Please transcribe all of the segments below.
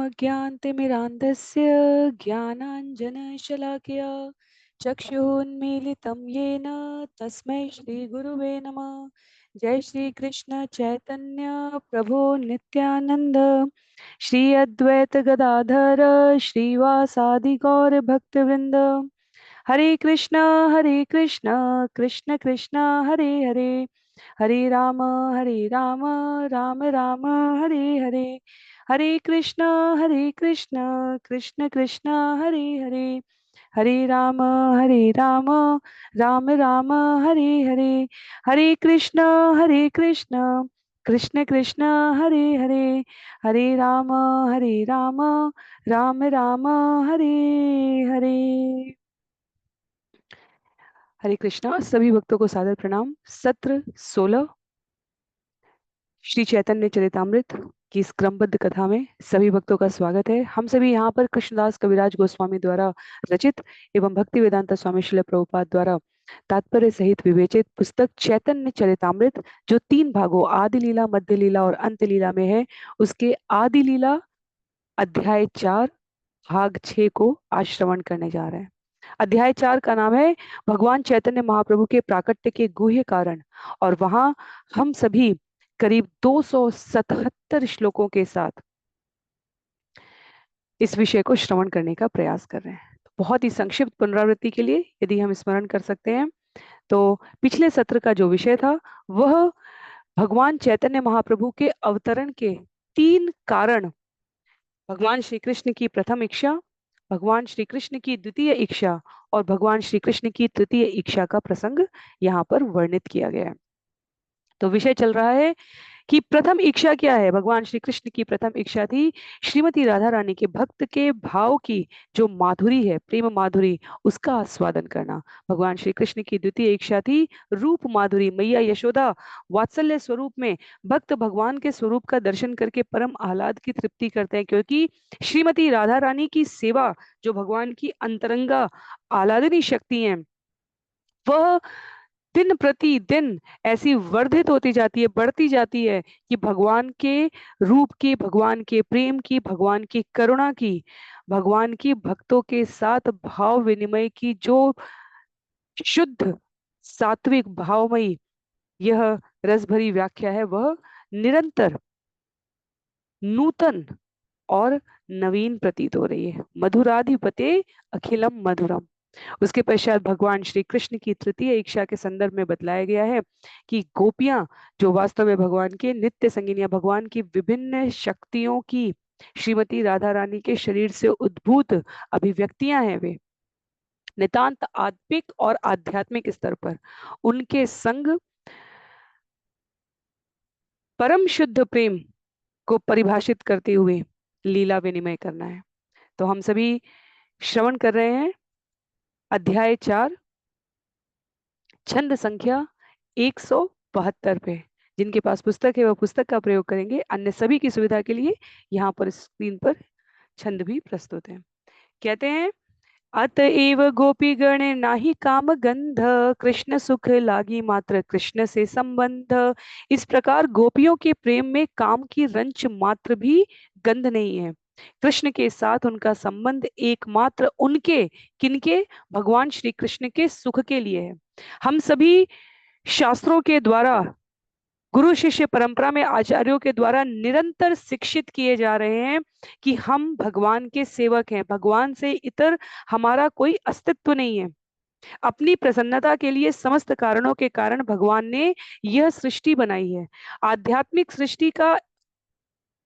अज्ञानतिमिरान्धस्य ज्ञानाञ्जनशलाकया चक्षुरुन्मीलितं येन तस्मै श्रीगुरुवे नमः। जय श्री कृष्ण चैतन्य प्रभु नित्यानंद, श्री अद्वैत गदाधर श्रीवासादि गौर भक्तवृंद। हरे कृष्णा कृष्ण कृष्ण हरे हरे, हरे राम राम राम हरे हरे। हरे कृष्णा कृष्ण कृष्ण हरे हरे, हरे राम राम राम हरे हरे। हरे कृष्णा कृष्ण कृष्ण हरे हरे, हरे राम राम राम हरे हरे। हरे कृष्णा। सभी भक्तों को सादर प्रणाम। सत्र 16 श्री चैतन्य चरितामृत की इस क्रमबद्ध कथा में सभी भक्तों का स्वागत है। हम सभी यहाँ पर कृष्णदास कविराज गोस्वामी द्वारा रचित एवं भक्ति वेदांता स्वामी श्रील प्रभुपाद द्वारा तात्पर्य सहित विवेचित पुस्तक चैतन्य चरितामृत, जो 3 भागों आदि लीला, मध्य लीला और अंत लीला में है, उसके आदि लीला अध्याय 4 भाग 6 को आज श्रवण करने जा रहे हैं। अध्याय 4 का नाम है भगवान चैतन्य महाप्रभु के प्राकट्य के गुह्य कारण, और वहां हम सभी करीब 277 श्लोकों के साथ इस विषय को श्रवण करने का प्रयास कर रहे हैं। बहुत ही संक्षिप्त पुनरावृत्ति के लिए यदि हम स्मरण कर सकते हैं तो पिछले सत्र का जो विषय था वह भगवान चैतन्य महाप्रभु के अवतरण के 3 कारण, भगवान श्री कृष्ण की प्रथम इच्छा, भगवान श्री कृष्ण की द्वितीय इच्छा और भगवान श्री कृष्ण की तृतीय इच्छा का प्रसंग यहाँ पर वर्णित किया गया है। तो विषय चल रहा है कि प्रथम इच्छा क्या है। भगवान श्री कृष्ण की प्रथम इच्छा थी श्रीमती राधा रानी के भक्त के भाव की जो माधुरी है, प्रेम माधुरी, उसका आस्वादन करना। भगवान श्री कृष्ण की द्वितीय इच्छा थी रूप माधुरी। मैया यशोदा वात्सल्य स्वरूप में भक्त भगवान के स्वरूप का दर्शन करके परम आह्लाद की तृप्ति करते हैं, क्योंकि श्रीमती राधा रानी की सेवा जो भगवान की अंतरंगा आह्लादनी शक्ति है, वह दिन प्रतिदिन ऐसी वर्धित होती जाती है, बढ़ती जाती है कि भगवान के रूप की, भगवान के प्रेम की, भगवान की करुणा की, भगवान की भक्तों के साथ भाव विनिमय की जो शुद्ध सात्विक भावमयी यह रसभरी व्याख्या है, वह निरंतर नूतन और नवीन प्रतीत हो रही है। मधुराधिपते अखिलम मधुरम। उसके पश्चात भगवान श्री कृष्ण की तृतीय इच्छा के संदर्भ में बतलाया गया है कि गोपियां जो वास्तव में भगवान के नित्य संगिनियां, भगवान की विभिन्न शक्तियों की श्रीमती राधा रानी के शरीर से उद्भूत अभिव्यक्तियां हैं, वे नितांत आत्मिक और आध्यात्मिक स्तर पर उनके संग परम शुद्ध प्रेम को परिभाषित करते हुए लीला विनिमय करना है। तो हम सभी श्रवण कर रहे हैं अध्याय 4 छंद संख्या 172 पे। जिनके पास पुस्तक है वह पुस्तक का प्रयोग करेंगे, अन्य सभी की सुविधा के लिए यहाँ पर स्क्रीन पर छंद भी प्रस्तुत है। कहते हैं, अतएव गोपी गण नाही काम गंध, कृष्ण सुख लागी मात्र कृष्ण से संबंध। इस प्रकार गोपियों के प्रेम में काम की रंच मात्र भी गंध नहीं है। कृष्ण के साथ उनका संबंध एकमात्र उनके, किनके, भगवान श्री कृष्ण के सुख के लिए है। हम सभी शास्त्रों के द्वारा, गुरु शिष्य परंपरा में आचार्यों के द्वारा निरंतर शिक्षित किए जा रहे हैं कि हम भगवान के सेवक हैं, भगवान से इतर हमारा कोई अस्तित्व नहीं है। अपनी प्रसन्नता के लिए समस्त कारणों के कारण भगवान ने यह सृष्टि बनाई है। आध्यात्मिक सृष्टि का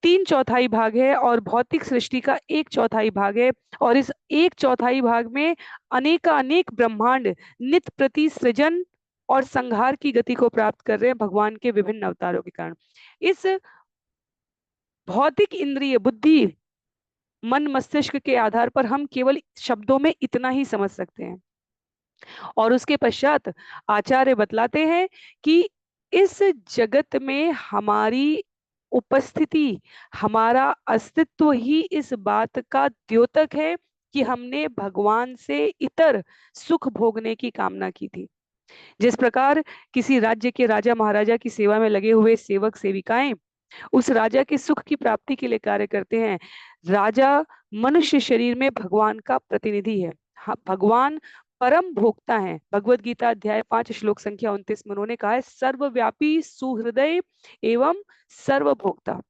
3/4 भाग है और भौतिक सृष्टि का 1/4 भाग है, और इस 1/4 भाग में अनेकानेक ब्रह्मांड नित प्रति सृजन और संहार की गति को प्राप्त कर रहे हैं भगवान के विभिन्न अवतारों के कारण। इस भौतिक इंद्रिय बुद्धि मन मस्तिष्क के आधार पर हम केवल शब्दों में इतना ही समझ सकते हैं, और उसके पश्चात आचार्य बतलाते हैं कि इस जगत में हमारी उपस्थिति, हमारा अस्तित्व ही इस बात का द्योतक है कि हमने भगवान से इतर सुख भोगने की कामना की थी। जिस प्रकार किसी राज्य के राजा महाराजा की सेवा में लगे हुए सेवक सेविकाएं उस राजा के सुख की प्राप्ति के लिए कार्य करते हैं, राजा मनुष्य शरीर में भगवान का प्रतिनिधि है। हाँ, भगवान परम भोक्ता है। भगवत गीता अध्याय 5 श्लोक संख्या 29 में उन्होंने कहा है, सर्वव्यापी सुहृदय एवं सर्वभोक्ता,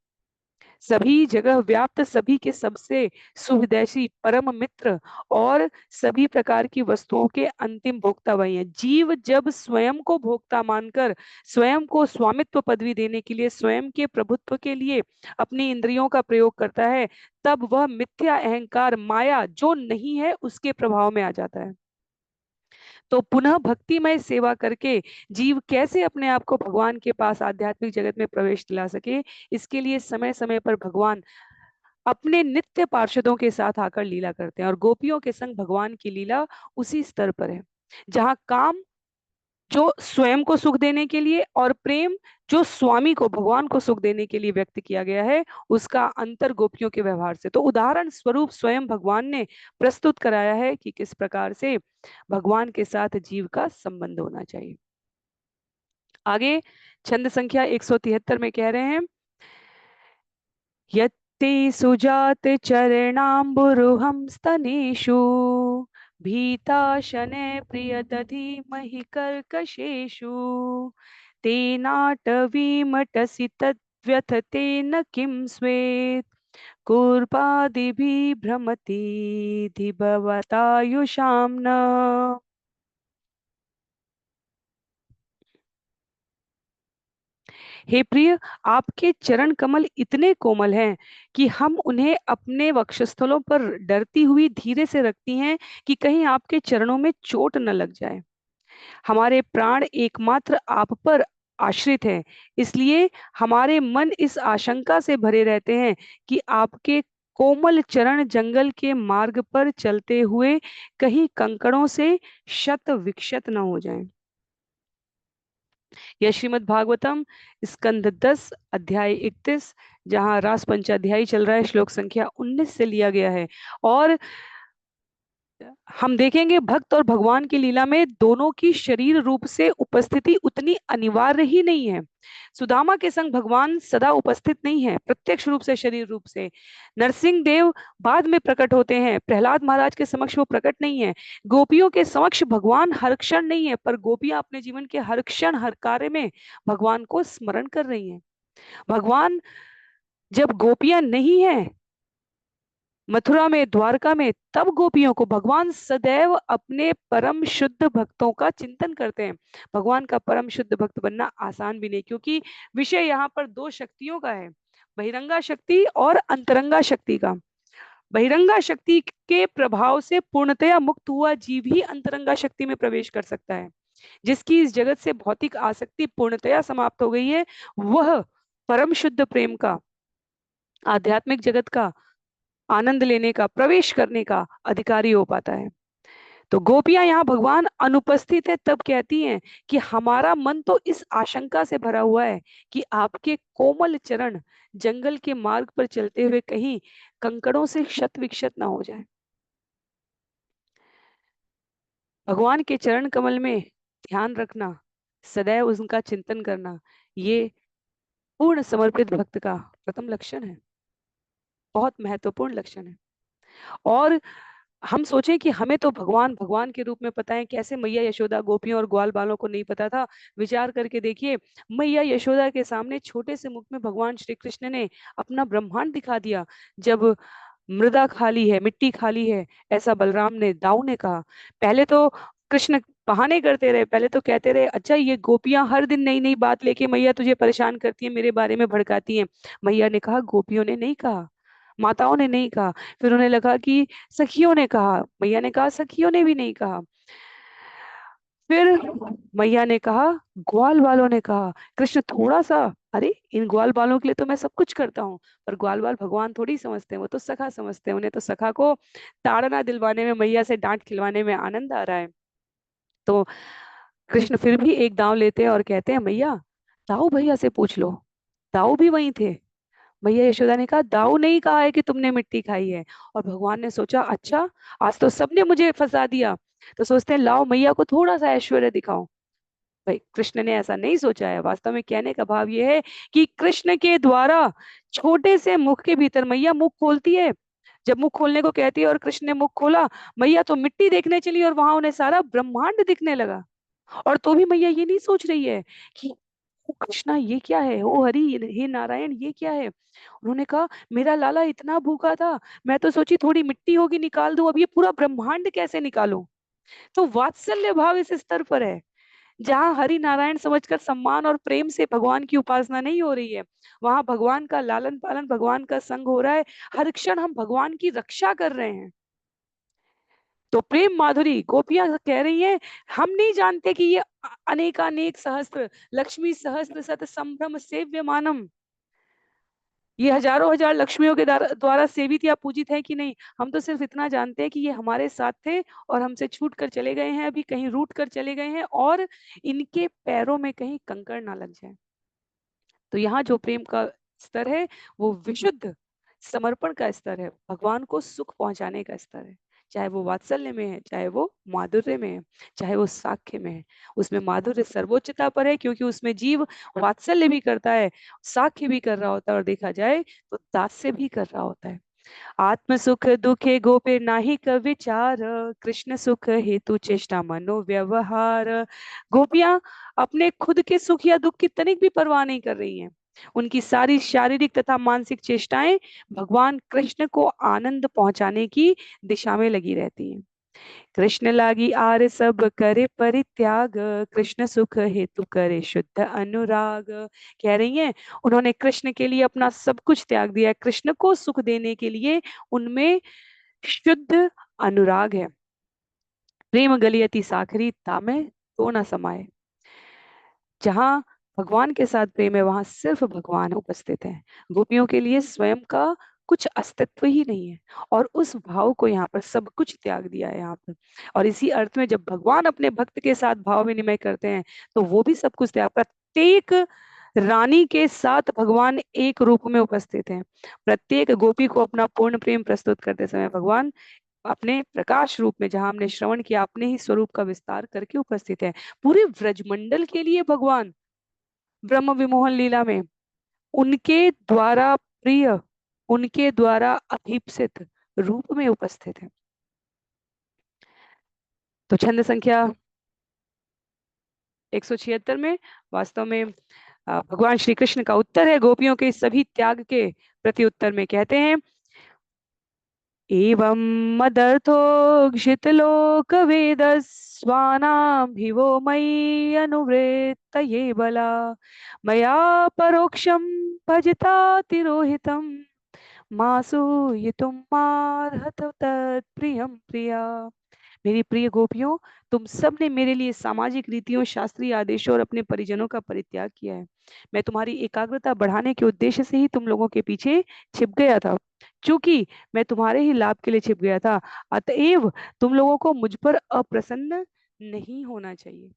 सभी जगह व्याप्त, सभी के सबसे सुहृदयी परम मित्र और सभी प्रकार की वस्तुओं के अंतिम भोक्ता वही है। जीव जब स्वयं को भोक्ता मानकर स्वयं को स्वामित्व पदवी देने के लिए, स्वयं के प्रभुत्व के लिए अपनी इंद्रियों का प्रयोग करता है, तब वह मिथ्या अहंकार माया जो नहीं है उसके प्रभाव में आ जाता है। तो पुनः भक्तिमय सेवा करके जीव कैसे अपने आप को भगवान के पास आध्यात्मिक जगत में प्रवेश दिला सके, इसके लिए समय समय पर भगवान अपने नित्य पार्षदों के साथ आकर लीला करते हैं। और गोपियों के संग भगवान की लीला उसी स्तर पर है जहां काम जो स्वयं को सुख देने के लिए और प्रेम जो स्वामी को भगवान को सुख देने के लिए व्यक्त किया गया है, उसका अंतर गोपियों के व्यवहार से। तो उदाहरण स्वरूप स्वयं भगवान ने प्रस्तुत कराया है कि किस प्रकार से भगवान के साथ जीव का संबंध होना चाहिए। आगे छंद संख्या 173 में कह रहे हैं, यत्ते सुजात चरणाम्बुरुहं स्तनेषु भीता शनै प्रियदधीमहि कर्कशेषु तेनाटवीमटसि तद्व्यथतेन किं स्वेत् कुर्पादिभिः भ्रमति धिभवतायुषां न। हे प्रिय, आपके चरण कमल इतने कोमल हैं कि हम उन्हें अपने वक्षस्थलों पर डरती हुई धीरे से रखती हैं कि कहीं आपके चरणों में चोट न लग जाए। हमारे प्राण एकमात्र आप पर आश्रित हैं, इसलिए हमारे मन इस आशंका से भरे रहते हैं कि आपके कोमल चरण जंगल के मार्ग पर चलते हुए कहीं कंकड़ों से शत विक्षत न हो जाएं। यह श्रीमद् भागवतम स्कंद 10 अध्याय 31, जहां रास पंचाध्यायी चल रहा है, श्लोक संख्या 19 से लिया गया है। और हम देखेंगे भक्त और भगवान की लीला में दोनों की शरीर रूप से उपस्थिति उतनी अनिवार्य ही नहीं है। सुदामा के संग भगवान सदा उपस्थित नहीं है प्रत्यक्ष रूप से, शरीर रूप से। नरसिंह देव बाद में प्रकट होते हैं, प्रहलाद महाराज के समक्ष वो प्रकट नहीं है। गोपियों के समक्ष भगवान हर क्षण नहीं है, पर गोपियां अपने जीवन के हर क्षण हर कार्य में भगवान को स्मरण कर रही हैं। भगवान जब गोपियां नहीं है मथुरा में, द्वारका में, तब गोपियों को भगवान सदैव अपने परम शुद्ध भक्तों का चिंतन करते हैं। भगवान का परम शुद्ध भक्त बनना आसान भी नहीं, क्योंकि विषय यहाँ पर दो शक्तियों का है, बहिरंगा शक्ति और अंतरंगा शक्ति का। बहिरंगा शक्ति के प्रभाव से पूर्णतया मुक्त हुआ जीव ही अंतरंगा शक्ति में प्रवेश कर सकता है। जिसकी इस जगत से भौतिक आसक्ति पूर्णतया समाप्त हो गई है, वह परम शुद्ध प्रेम का, आध्यात्मिक जगत का आनंद लेने का, प्रवेश करने का अधिकारी हो पाता है। तो गोपियां यहाँ भगवान अनुपस्थित है तब कहती हैं कि हमारा मन तो इस आशंका से भरा हुआ है कि आपके कोमल चरण जंगल के मार्ग पर चलते हुए कहीं कंकड़ों से शत विक्षत ना हो जाए। भगवान के चरण कमल में ध्यान रखना, सदैव उनका चिंतन करना, ये पूर्ण समर्पित भक्त का प्रथम लक्षण है, बहुत महत्वपूर्ण लक्षण है। और हम सोचें कि हमें तो भगवान भगवान के रूप में पता है, कैसे मैया यशोदा गोपियों और ग्वाल बालों को नहीं पता था। विचार करके देखिए, मैया यशोदा के सामने छोटे से मुख में भगवान श्री कृष्ण ने अपना ब्रह्मांड दिखा दिया। जब मृदा खाली है, मिट्टी खाली है, ऐसा बलराम ने, दाऊ ने कहा। पहले तो कृष्ण बहाने करते रहे, पहले तो कहते रहे अच्छा ये गोपियां हर दिन नई नई बात लेके मैया तुझे परेशान करती है, मेरे बारे में भड़काती हैं। मैया ने कहा गोपियों ने नहीं कहा, माताओं ने नहीं कहा। फिर उन्हें लगा कि सखियों ने कहा, मैया ने कहा सखियों ने भी नहीं कहा। फिर मैया ने कहा ग्वाल वालों ने कहा। कृष्ण थोड़ा सा, अरे इन ग्वाल बालों के लिए तो मैं सब कुछ करता हूँ, पर ग्वाल बाल भगवान थोड़ी समझते हैं, वो तो सखा समझते हैं। उन्हें तो सखा को ताड़ना दिलवाने में, मैया से डांट खिलवाने में आनंद आ रहा है। तो कृष्ण फिर भी एक दांव लेते हैं और कहते हैं मैया दाऊ भैया से पूछ लो, दाऊ भी वहीं थे। मैया यशोदा ने कहा दाऊ नहीं कहा है कि तुमने मिट्टी खाई है। और भगवान ने सोचा अच्छा आज तो सबने मुझे फंसा दिया, तो सोचते हैं लाओ मैया को थोड़ा सा ऐश्वर्य दिखाओ। भाई कृष्ण ने ऐसा नहीं सोचा है। वास्तव में कहने का भाव यह है कि कृष्ण के द्वारा छोटे से मुख के भीतर मैया मुख खोलती है। जब मुख खोलने को कहती है और कृष्ण ने मुख खोला, मैया तो मिट्टी देखने चली और वहां उन्हें सारा ब्रह्मांड दिखने लगा। और तो भी मैया ये नहीं सोच रही है कि ओ कृष्णा ये क्या है, ओ हरि, हे नारायण ये क्या है। उन्होंने कहा मेरा लाला इतना भूखा था, मैं तो सोची थोड़ी मिट्टी होगी निकाल दूं, अब ये पूरा ब्रह्मांड कैसे निकालूं। तो वात्सल्य भाव इस स्तर पर है जहाँ हरि नारायण समझकर सम्मान और प्रेम से भगवान की उपासना नहीं हो रही है, वहां भगवान का लालन पालन, भगवान का संग हो रहा है। हर क्षण हम भगवान की रक्षा कर रहे हैं। तो प्रेम माधुरी गोपियां कह रही हैं, हम नहीं जानते कि ये अनेकानेक सहस्त्र लक्ष्मी सहस्त्र शत संभ्रम सेव्य मानम, ये हजारों हजार लक्ष्मियों के द्वारा सेवित या पूजित है कि नहीं। हम तो सिर्फ इतना जानते हैं कि ये हमारे साथ थे और हमसे छूट कर चले गए हैं, अभी कहीं रूट कर चले गए हैं, और इनके पैरों में कहीं कंकड़ ना लग जाए। तो यहाँ जो प्रेम का स्तर है वो विशुद्ध समर्पण का स्तर है, भगवान को सुख पहुंचाने का स्तर है। चाहे वो वात्सल्य में है, चाहे वो माधुर्य में है, चाहे वो साख्य में है। उसमें माधुर्य सर्वोच्चता पर है क्योंकि उसमें जीव वात्सल्य भी करता है, साख्य भी कर रहा होता है, और देखा जाए तो दास्य भी कर रहा होता है। आत्म सुख दुखे गोपे नाही क विचार, कृष्ण सुख हेतु चेष्टा मनो व्यवहार। गोपियां अपने खुद के सुख या दुख की तनिक भी परवाह नहीं कर रही हैं। उनकी सारी शारीरिक तथा मानसिक चेष्टाएं भगवान कृष्ण को आनंद पहुंचाने की दिशा में लगी रहती हैं। कृष्ण लागी आर सब करे परित्याग, कृष्ण सुख हेतु करे शुद्ध अनुराग। कह रही हैं उन्होंने कृष्ण के लिए अपना सब कुछ त्याग दिया, कृष्ण को सुख देने के लिए उनमें शुद्ध अनुराग है। प्रेम गलियति साखरी तामे तो न समाये। जहां भगवान के साथ प्रेम है वहां सिर्फ भगवान उपस्थित है। गोपियों के लिए स्वयं का कुछ अस्तित्व ही नहीं है, और उस भाव को यहाँ पर सब कुछ त्याग दिया है यहाँ पर। और इसी अर्थ में जब भगवान अपने भक्त के साथ भाव विनिमय करते हैं तो वो भी सब कुछ त्याग, प्रत्येक रानी के साथ भगवान एक रूप में उपस्थित हैं। प्रत्येक गोपी को अपना पूर्ण प्रेम प्रस्तुत करते समय भगवान अपने प्रकाश रूप में, जहां हमने श्रवण किया, अपने ही स्वरूप का विस्तार करके उपस्थित है। पूरे व्रजमंडल के लिए भगवान ब्रह्म विमोहन लीला में उनके द्वारा प्रिय, उनके द्वारा अभीप्सित रूप में उपस्थित है। तो छंद संख्या 176 में वास्तव में भगवान श्री कृष्ण का उत्तर है गोपियों के सभी त्याग के प्रति। उत्तर में कहते हैं, एवं मदर्थो लोक वेद स्वानाम भिवो मयि अनुवृत्तये बला, मया परोक्षम भजता तिरोहितम मासूयितुम मार्हत तत्प्रियम प्रिया। मेरी प्रिय गोपियों, तुम सब ने मेरे लिए सामाजिक रीतियों, शास्त्रीय आदेशों और अपने परिजनों का परित्याग किया है। मैं तुम्हारी एकाग्रता बढ़ाने के उद्देश्य से ही तुम लोगों के पीछे छिप गया था। चूंकि मैं तुम्हारे ही लाभ के लिए छिप गया था, अतएव तुम लोगों को मुझ पर अप्रसन्न नहीं होना चाहिए।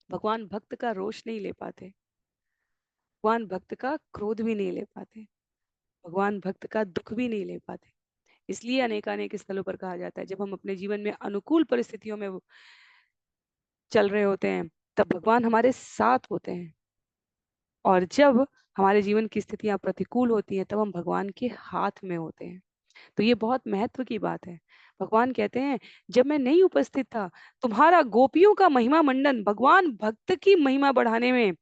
भगवान भक्त का रोष नहीं ले पाते, भगवान भक्त का क्रोध भी नहीं ले पाते, भगवान भक्त का दुख भी नहीं ले पाते। इसलिए अनेकानेक स्थलों पर कहा जाता है जब हम अपने जीवन में अनुकूल परिस्थितियों में चल रहे होते हैं तब भगवान हमारे साथ होते हैं, और जब हमारे जीवन की स्थितियां प्रतिकूल होती हैं तब हम भगवान के हाथ में होते हैं। तो ये बहुत महत्व की बात है। भगवान कहते हैं जब मैं नहीं उपस्थित था, तुम्हारा गोपियों का महिमा मंडन, भगवान भक्त की महिमा बढ़ाने में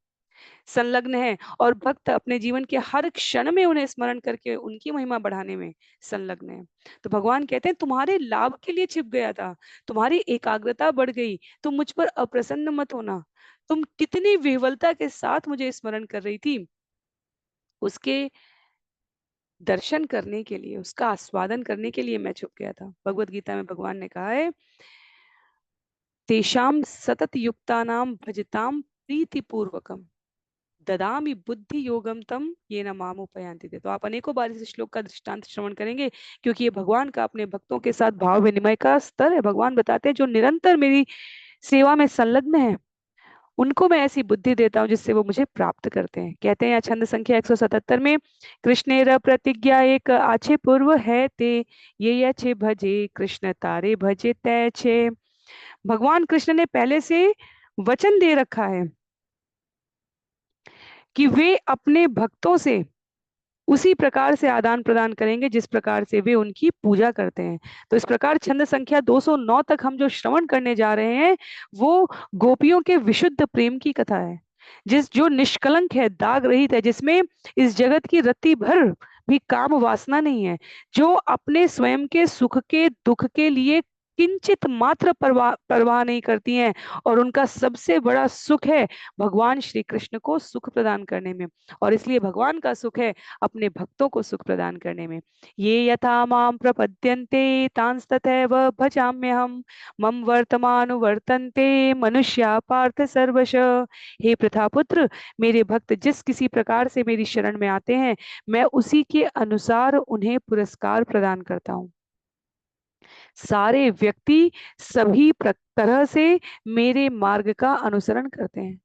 संलग्न है, और भक्त अपने जीवन के हर क्षण में उन्हें स्मरण करके उनकी महिमा बढ़ाने में संलग्न है। तो भगवान कहते हैं तुम्हारे लाभ के लिए छिप गया था, तुम्हारी एकाग्रता बढ़ गई, तुम मुझ पर अप्रसन्न मत होना। तुम कितनी विह्वलता के साथ मुझे स्मरण कर रही थी, उसके दर्शन करने के लिए, उसका आस्वादन करने के लिए मैं छुप गया था। भगवत गीता में भगवान ने कहा है, तेषाम सतत युक्तानाम भजताम प्रीति पूर्वकम ददामि बुद्धि योगम तम ये न माम उपयांति थे। तो आप अनेकों बार इस श्लोक का दृष्टांत श्रवण करेंगे क्योंकि ये भगवान का अपने भक्तों के साथ भाव विनिमय का स्तर है। भगवान बताते हैं जो निरंतर मेरी सेवा में संलग्न है उनको मैं ऐसी बुद्धि देता हूँ जिससे वो मुझे प्राप्त करते हैं। कहते हैं छंद संख्या 177 में, कृष्णेर प्रतिज्ञा एक आछे पूर्व है ते, ये अच्छे भजे कृष्ण तारे भजे तैछे। भगवान कृष्ण ने पहले से वचन दे रखा है कि वे अपने भक्तों से उसी प्रकार से आदान प्रदान करेंगे जिस प्रकार से वे उनकी पूजा करते हैं। तो इस प्रकार छंद संख्या 209 तक हम जो श्रवण करने जा रहे हैं वो गोपियों के विशुद्ध प्रेम की कथा है, जिस जो निष्कलंक है, दाग रहित है, जिसमें इस जगत की रत्ती भर भी काम वासना नहीं है, जो अपने स्वयं के सुख के दुख के लिए किंचित मात्र परवाह परवाह नहीं करती हैं, और उनका सबसे बड़ा सुख है भगवान श्री कृष्ण को सुख प्रदान करने में। और इसलिए भगवान का सुख है अपने भक्तों को सुख प्रदान करने में। ये यथा माम प्रपद्यन्ते तांस्तथैव भजाम्यहम् मम वर्तमानुवर्तन्ते मनुष्या पार्थ सर्वश। हे प्रथापुत्र, मेरे भक्त जिस किसी प्रकार से मेरी शरण में आते हैं मैं उसी के अनुसार उन्हें पुरस्कार प्रदान करता हूँ। सारे व्यक्ति सभी तरह से मेरे मार्ग का अनुसरण करते हैं।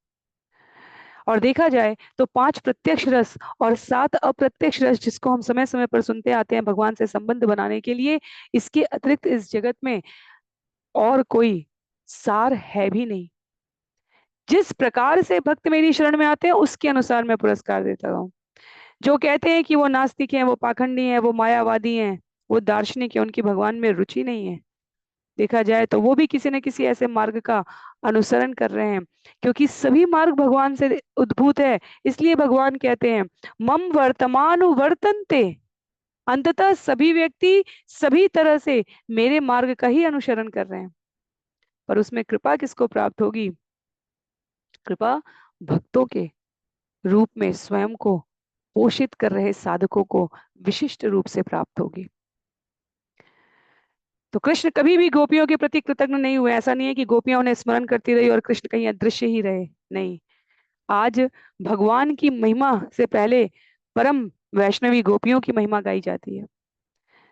और देखा जाए तो 5 प्रत्यक्ष रस और 7 अप्रत्यक्ष रस जिसको हम समय समय पर सुनते आते हैं भगवान से संबंध बनाने के लिए, इसके अतिरिक्त इस जगत में और कोई सार है भी नहीं। जिस प्रकार से भक्त मेरी शरण में आते हैं उसके अनुसार मैं पुरस्कार देता हूँ। जो कहते हैं कि वो नास्तिक हैं, वो पाखंडी हैं, वो मायावादी हैं, वो दार्शनिक है, उनकी भगवान में रुचि नहीं है, देखा जाए तो वो भी किसी न किसी ऐसे मार्ग का अनुसरण कर रहे हैं, क्योंकि सभी मार्ग भगवान से उद्भूत है। इसलिए भगवान कहते हैं मम वर्तमान वर्तन्ते, अंततः सभी व्यक्ति सभी तरह से मेरे मार्ग का ही अनुसरण कर रहे हैं। पर उसमें कृपा किसको प्राप्त होगी? कृपा भक्तों के रूप में स्वयं को पोषित कर रहे साधकों को विशिष्ट रूप से प्राप्त होगी। तो कृष्ण कभी भी गोपियों के प्रति कृतज्ञ नहीं हुए। ऐसा नहीं है कि गोपियां उन्हें स्मरण करती रही और कृष्ण कहीं अदृश्य ही रहे, नहीं। आज भगवान की महिमा से पहले परम वैष्णवी गोपियों की महिमा गाई जाती है।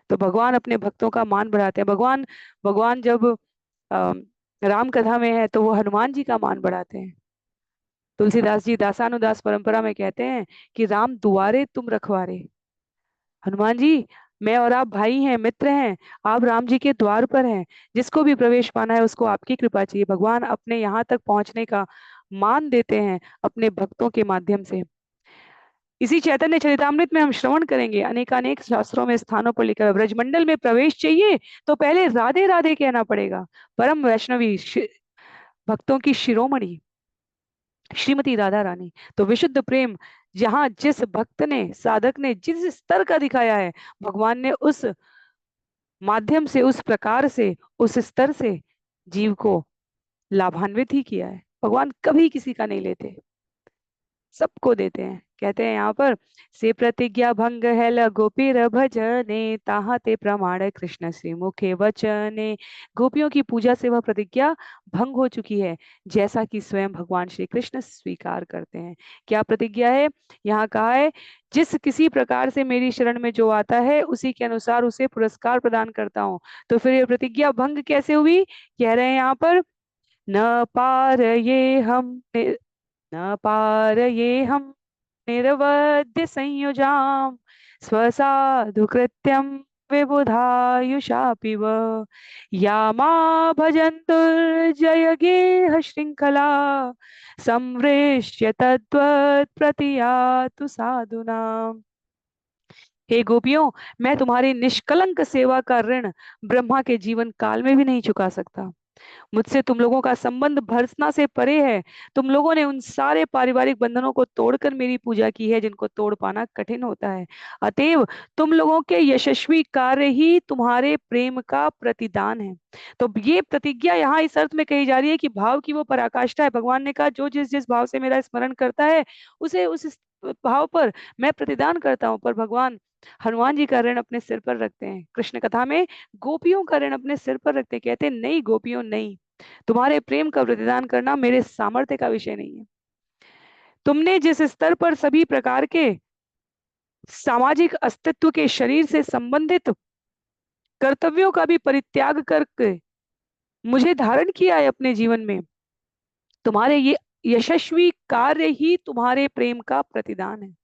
तो भगवान अपने भक्तों का मान बढ़ाते हैं। भगवान भगवान जब अ, राम कथा में है तो वो हनुमान जी का मान बढ़ाते हैं। तुलसीदास जी दासानुदास परंपरा में कहते हैं कि राम दुआरे तुम रखवारे। हनुमान जी, मैं और आप भाई हैं, मित्र हैं, आप राम जी के द्वार पर हैं, जिसको भी प्रवेश पाना है उसको आपकी कृपा चाहिए। भगवान अपने यहाँ तक पहुंचने का मान देते हैं अपने भक्तों के माध्यम से। इसी चैतन्य चरितामृत में हम श्रवण करेंगे, अनेकानेक शास्त्रों में स्थानों पर लिखा है ब्रजमंडल में प्रवेश चाहिए तो पहले राधे राधे कहना पड़ेगा। परम वैष्णवी भक्तों की शिरोमणि श्रीमती राधा रानी। तो विशुद्ध प्रेम जहां जिस भक्त ने, साधक ने जिस स्तर का दिखाया है, भगवान ने उस माध्यम से, उस प्रकार से, उस स्तर से जीव को लाभान्वित ही किया है। भगवान कभी किसी का नहीं लेते, सबको देते हैं। कहते हैं यहाँ पर, से प्रतिज्ञा भंग है ल गोपीर भजने ताहा ते प्रमाण कृष्ण श्री मुखे वचने। गोपियों की पूजा से वह प्रतिज्ञा भंग हो चुकी है, जैसा कि स्वयं भगवान श्री कृष्ण स्वीकार करते हैं। क्या प्रतिज्ञा है? यहाँ कहा है, जिस किसी प्रकार से मेरी शरण में जो आता है उसी के अनुसार उसे पुरस्कार प्रदान करता हूँ। तो फिर ये प्रतिज्ञा भंग कैसे हुई? कह रहे हैं यहाँ पर, न पार ये हम न पार ये हम निर्वध्य संयुजाम स्वसाधु कृत्यम विबुधायुषापिव यामा भजन्तुर्जय गेह श्रृंखला संवृष्य तद्वत् प्रतियातु साधुनाम। हे गोपियों, मैं तुम्हारी निष्कलंक सेवा का ऋण ब्रह्मा के जीवन काल में भी नहीं चुका सकता। मुझसे तुम लोगों का संबंध भर्सना से परे है। तुम लोगों ने उन सारे पारिवारिक बंधनों को तोड़कर मेरी पूजा की है जिनको तोड़ पाना कठिन होता है। अतएव तुम लोगों के यशस्वी कार्य ही तुम्हारे प्रेम का प्रतिदान है। तो ये प्रतिज्ञा यहाँ इस अर्थ में कही जा रही है कि भाव की वो पराकाष्ठा है। भगवान ने कहा, जो जिस जिस भाव से मेरा स्मरण करता है उसे उस भाव पर मैं प्रतिदान करता हूँ। पर भगवान हनुमान जी का ऋण अपने सिर पर रखते हैं। कृष्ण कथा में गोपियों का ऋण अपने सिर पर रखते हैं। कहते हैं, नहीं गोपियों नहीं, तुम्हारे प्रेम का प्रतिदान करना मेरे सामर्थ्य का विषय नहीं है। तुमने जिस स्तर पर सभी प्रकार के सामाजिक अस्तित्व के शरीर से संबंधित कर्तव्यों का भी परित्याग करके मुझे धारण किया है अपने जीवन में, तुम्हारे ये यशस्वी कार्य ही तुम्हारे प्रेम का प्रतिदान है।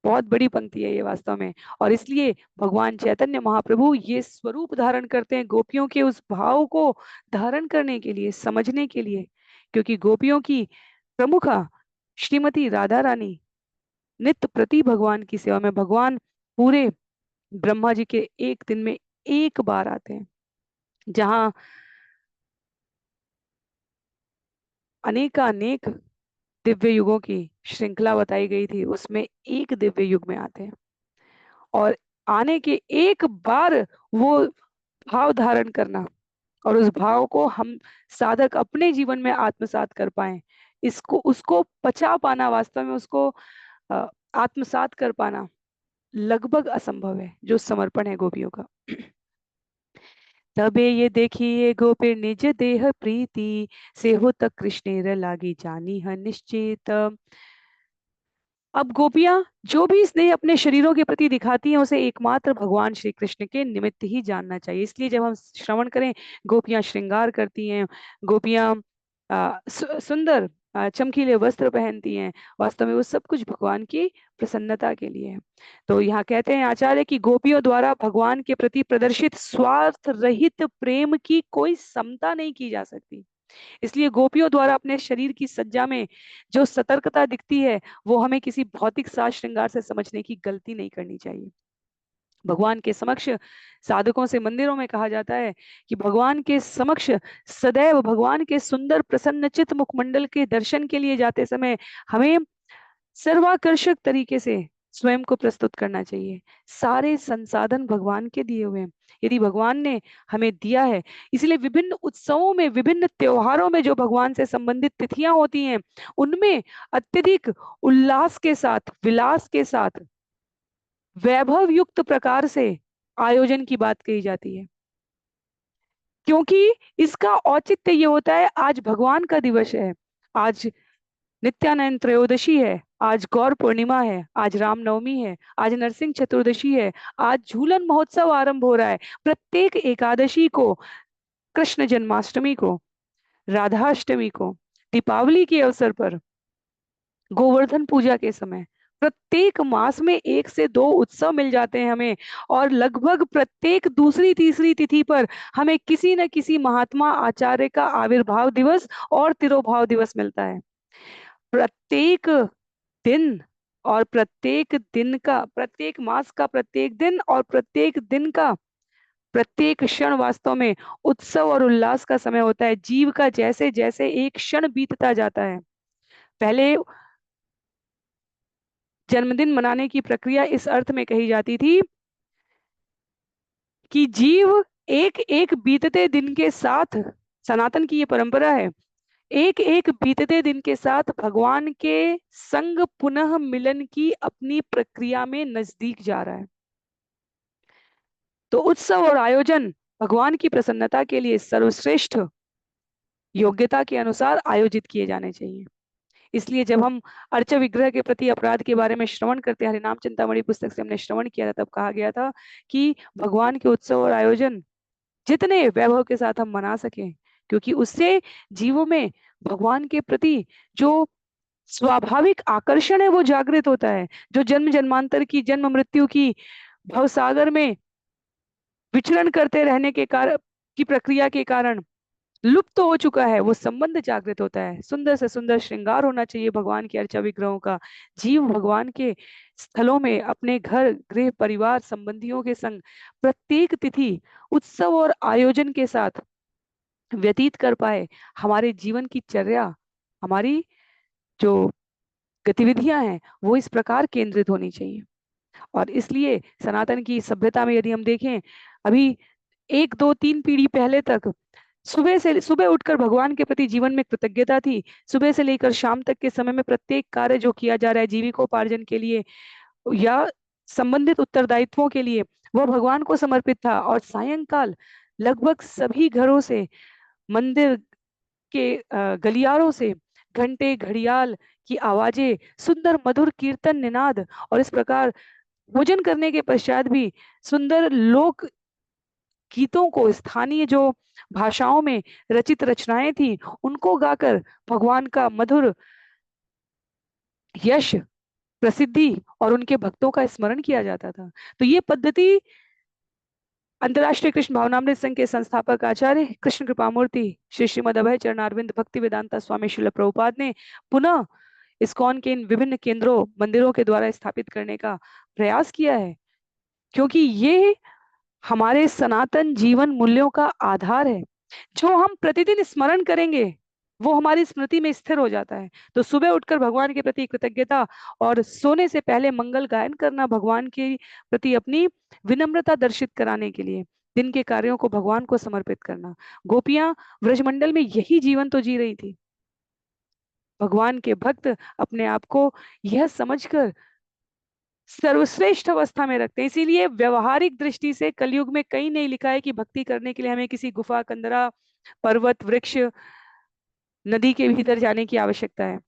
बहुत बड़ी पंक्ति है ये वास्तव में। और इसलिए भगवान चैतन्य महाप्रभु ये स्वरूप धारण करते हैं गोपियों के उस भाव को धारण करने के लिए, समझने के लिए। क्योंकि गोपियों की प्रमुखा श्रीमती राधा रानी नित्य प्रति भगवान की सेवा में, भगवान पूरे ब्रह्मा जी के एक दिन में एक बार आते हैं। जहां अनेकानेक दिव्य युगों की श्रृंखला बताई गई थी, उसमें एक दिव्य युग में आते हैं। और आने के एक बार वो भाव धारण करना, और उस भाव को हम साधक अपने जीवन में आत्मसात कर पाए, इसको उसको पचा पाना, वास्तव में उसको अ, आत्मसात कर पाना लगभग असंभव है, जो समर्पण है गोपियों का। तबे ये देखिए गोपे निज देह प्रीति से हो तक कृष्णेर लागी जानी है निश्चित। अब गोपियां जो भी स्नेह अपने शरीरों के प्रति दिखाती हैं, उसे एकमात्र भगवान श्री कृष्ण के निमित्त ही जानना चाहिए। इसलिए जब हम श्रवण करें, गोपियां श्रृंगार करती हैं, गोपियां सुंदर चमकीले वस्त्र पहनती हैं, वास्तव में वो सब कुछ भगवान की प्रसन्नता के लिए है। तो यहाँ कहते हैं आचार्य कि गोपियों द्वारा भगवान के प्रति प्रदर्शित स्वार्थ रहित प्रेम की कोई समता नहीं की जा सकती। इसलिए गोपियों द्वारा अपने शरीर की सज्जा में जो सतर्कता दिखती है, वो हमें किसी भौतिक साज श्रृंगार से समझने की गलती नहीं करनी चाहिए। भगवान के समक्ष साधकों से मंदिरों में कहा जाता है कि भगवान के समक्ष सदैव भगवान के सुंदर प्रसन्नचित मुखमंडल के दर्शन के लिए जाते समय हमें सर्वाकर्षक तरीके से स्वयं को प्रस्तुत करना चाहिए। सारे संसाधन भगवान के दिए हुए हैं, यदि भगवान ने हमें दिया है। इसलिए विभिन्न उत्सवों में, विभिन्न त्योहारों में जो भगवान से संबंधित तिथियां होती हैं, उनमें अत्यधिक उल्लास के साथ, विलास के साथ, वैभव युक्त प्रकार से आयोजन की बात कही जाती है। क्योंकि इसका औचित्य ये होता है, आज भगवान का दिवस है, आज नित्यानंद त्रयोदशी है, आज गौर पूर्णिमा है, आज रामनवमी है, आज नरसिंह चतुर्दशी है, आज झूलन महोत्सव आरंभ हो रहा है। प्रत्येक एकादशी को, कृष्ण जन्माष्टमी को, राधाष्टमी को, दीपावली के अवसर पर, गोवर्धन पूजा के समय, प्रत्येक मास में एक से दो उत्सव मिल जाते हैं हमें। और लगभग प्रत्येक दूसरी तीसरी तिथि पर हमें किसी न किसी महात्मा आचार्य का आविर्भाव दिवस और तिरोभाव दिवस मिलता है। प्रत्येक दिन और प्रत्येक दिन का, प्रत्येक मास का प्रत्येक दिन और प्रत्येक दिन का प्रत्येक क्षण वास्तव में उत्सव और उल्लास का समय होता है। जीव का जैसे जैसे एक क्षण बीतता जाता है, पहले जन्मदिन मनाने की प्रक्रिया इस अर्थ में कही जाती थी कि जीव एक एक बीतते दिन के साथ, सनातन की ये परंपरा है, एक एक बीतते दिन के साथ भगवान के संग पुनः मिलन की अपनी प्रक्रिया में नजदीक जा रहा है। तो उत्सव और आयोजन भगवान की प्रसन्नता के लिए सर्वश्रेष्ठ योग्यता के अनुसार आयोजित किए जाने चाहिए। इसलिए जब हम अर्च विग्रह के प्रति अपराध के बारे में श्रवण करते हैं, हरिनाम चिंतामणि पुस्तक से हमने श्रवण किया था, तब कहा गया था कि भगवान के उत्सव और आयोजन जितने वैभव के साथ हम मना सकें, क्योंकि उससे जीवों में भगवान के प्रति जो स्वाभाविक आकर्षण है वो जागृत होता है। जो जन्म जन्मांतर की, जन्म मृत्यु की भवसागर में विचरण करते रहने के कारण की प्रक्रिया के कारण लुप्त हो चुका है, वो संबंध जागृत होता है। सुंदर से सुंदर श्रृंगार होना चाहिए भगवान के अर्चा विग्रहों का। जीव भगवान के स्थलों में अपने घर, गृह, परिवार, संबंधियों के संग प्रत्येक तिथि उत्सव और आयोजन के साथ व्यतीत कर पाए। हमारे जीवन की चर्या, हमारी जो गतिविधियां हैं, वो इस प्रकार केंद्रित होनी चाहिए। और इसलिए सनातन की सभ्यता में यदि हम देखें, अभी एक दो तीन पीढ़ी पहले तक सुबह उठकर भगवान के प्रति जीवन में कृतज्ञता थी। सुबह से लेकर शाम तक के समय में प्रत्येक कार्य जो किया जा रहा है जीविकोपार्जन के लिए या संबंधित उत्तरदायित्वों के लिए, वह भगवान को समर्पित था। और सायंकाल लगभग सभी घरों से, मंदिर के गलियारों से घंटे, घड़ियाल की आवाजें, सुंदर मधुर कीर्तन निनाद, और इस प्रकार भोजन करने के पश्चात भी सुंदर लोक गीतों को, स्थानीय जो भाषाओं में रचित रचनाएं थी, उनको गाकर भगवान का मधुर यश प्रसिद्धि और उनके भक्तों का स्मरण किया जाता था। तो ये पद्धति अंतर्राष्ट्रीय कृष्ण भावनामृत संघ के संस्थापक आचार्य कृष्ण कृपामूर्ति श्री श्रीमद अभय चरणारविंद भक्ति वेदांता स्वामी श्रील प्रभुपाद ने पुनः इस्कॉन के इन विभिन्न केंद्रों मंदिरों के द्वारा स्थापित करने का प्रयास किया है, क्योंकि ये हमारे सनातन जीवन मूल्यों का आधार है। जो हम प्रतिदिन स्मरण करेंगे वो हमारी स्मृति में स्थिर हो जाता है। तो सुबह उठकर भगवान के प्रति कृतज्ञता और सोने से पहले मंगल गायन करना भगवान के प्रति अपनी विनम्रता दर्शित कराने के लिए, दिन के कार्यों को भगवान को समर्पित करना। गोपियां ब्रजमंडल में यही जीवन तो जी रही थी। भगवान के भक्त अपने आप को यह समझकर सर्वश्रेष्ठ अवस्था में रखते हैं। इसीलिए व्यवहारिक दृष्टि से कलयुग में कहीं नहीं लिखा है कि भक्ति करने के लिए हमें किसी गुफा, कंदरा, पर्वत, वृक्ष, नदी के भीतर जाने की आवश्यकता है।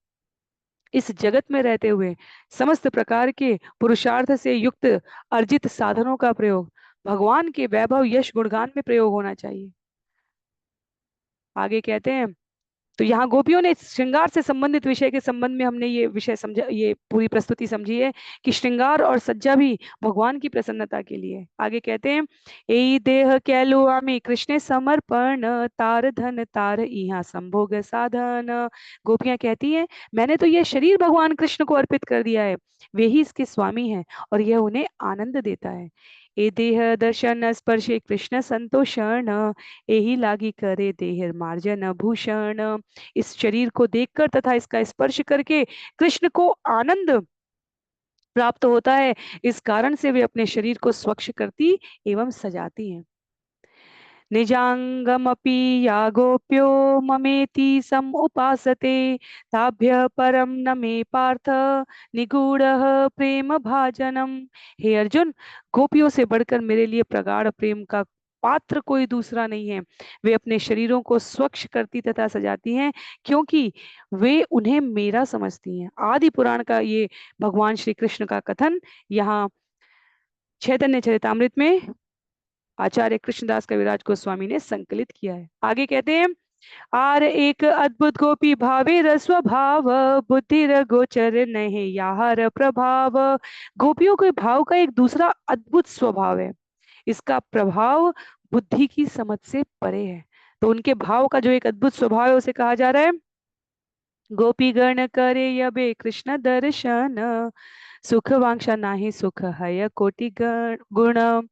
इस जगत में रहते हुए समस्त प्रकार के पुरुषार्थ से युक्त अर्जित साधनों का प्रयोग भगवान के वैभव, यश, गुणगान में प्रयोग होना चाहिए। आगे कहते हैं, तो यहाँ गोपियों ने श्रृंगार से संबंधित विषय के संबंध में हमने ये विषय समझा, ये पूरी प्रस्तुति समझी है कि श्रृंगार और सज्जा भी भगवान की प्रसन्नता के लिए। आगे कहते हैं, ए देह कैलो आमी कृष्ण समर्पण, तार धन तार इहा संभोग साधन। गोपियां कहती हैं, मैंने तो ये शरीर भगवान कृष्ण को अर्पित कर दिया है, वे ही इसके स्वामी हैं और यह उन्हें आनंद देता है। ए देह दर्शन स्पर्शे कृष्ण संतोषण, यही लागी करे देहर मार्जन भूषण। इस शरीर को देखकर तथा इसका स्पर्श करके कृष्ण को आनंद प्राप्त होता है। इस कारण से वे अपने शरीर को स्वच्छ करती एवं सजाती हैं। निजांगमपि या गोप्यो ममेति सम उपासते, ताभ्य परम न मे पार्थ निगूढ़ प्रेम भाजनम। हे अर्जुन, गोपियों से बढ़कर मेरे लिए प्रगाढ़ प्रेम का पात्र कोई दूसरा नहीं है। वे अपने शरीरों को स्वच्छ करती तथा सजाती हैं, क्योंकि वे उन्हें मेरा समझती हैं। आदि पुराण का ये भगवान श्री कृष्ण का कथन यहाँ चैतन्य चरितामृत में आचार्य कृष्णदास कविराज गोस्वामी ने संकलित किया है। आगे कहते हैं, आर एक अद्भुत गोपी भावे स्वभाव, बुद्धि गोचर नहीं याहर प्रभाव। गोपियों के भाव का एक दूसरा अद्भुत स्वभाव है, इसका प्रभाव बुद्धि की समझ से परे है। तो उनके भाव का जो एक अद्भुत स्वभाव है उसे कहा जा रहा है, गोपी गण करे यबे कृष्ण दर्शन, सुख वांक्षा नाही सुख हय कोटि गुण।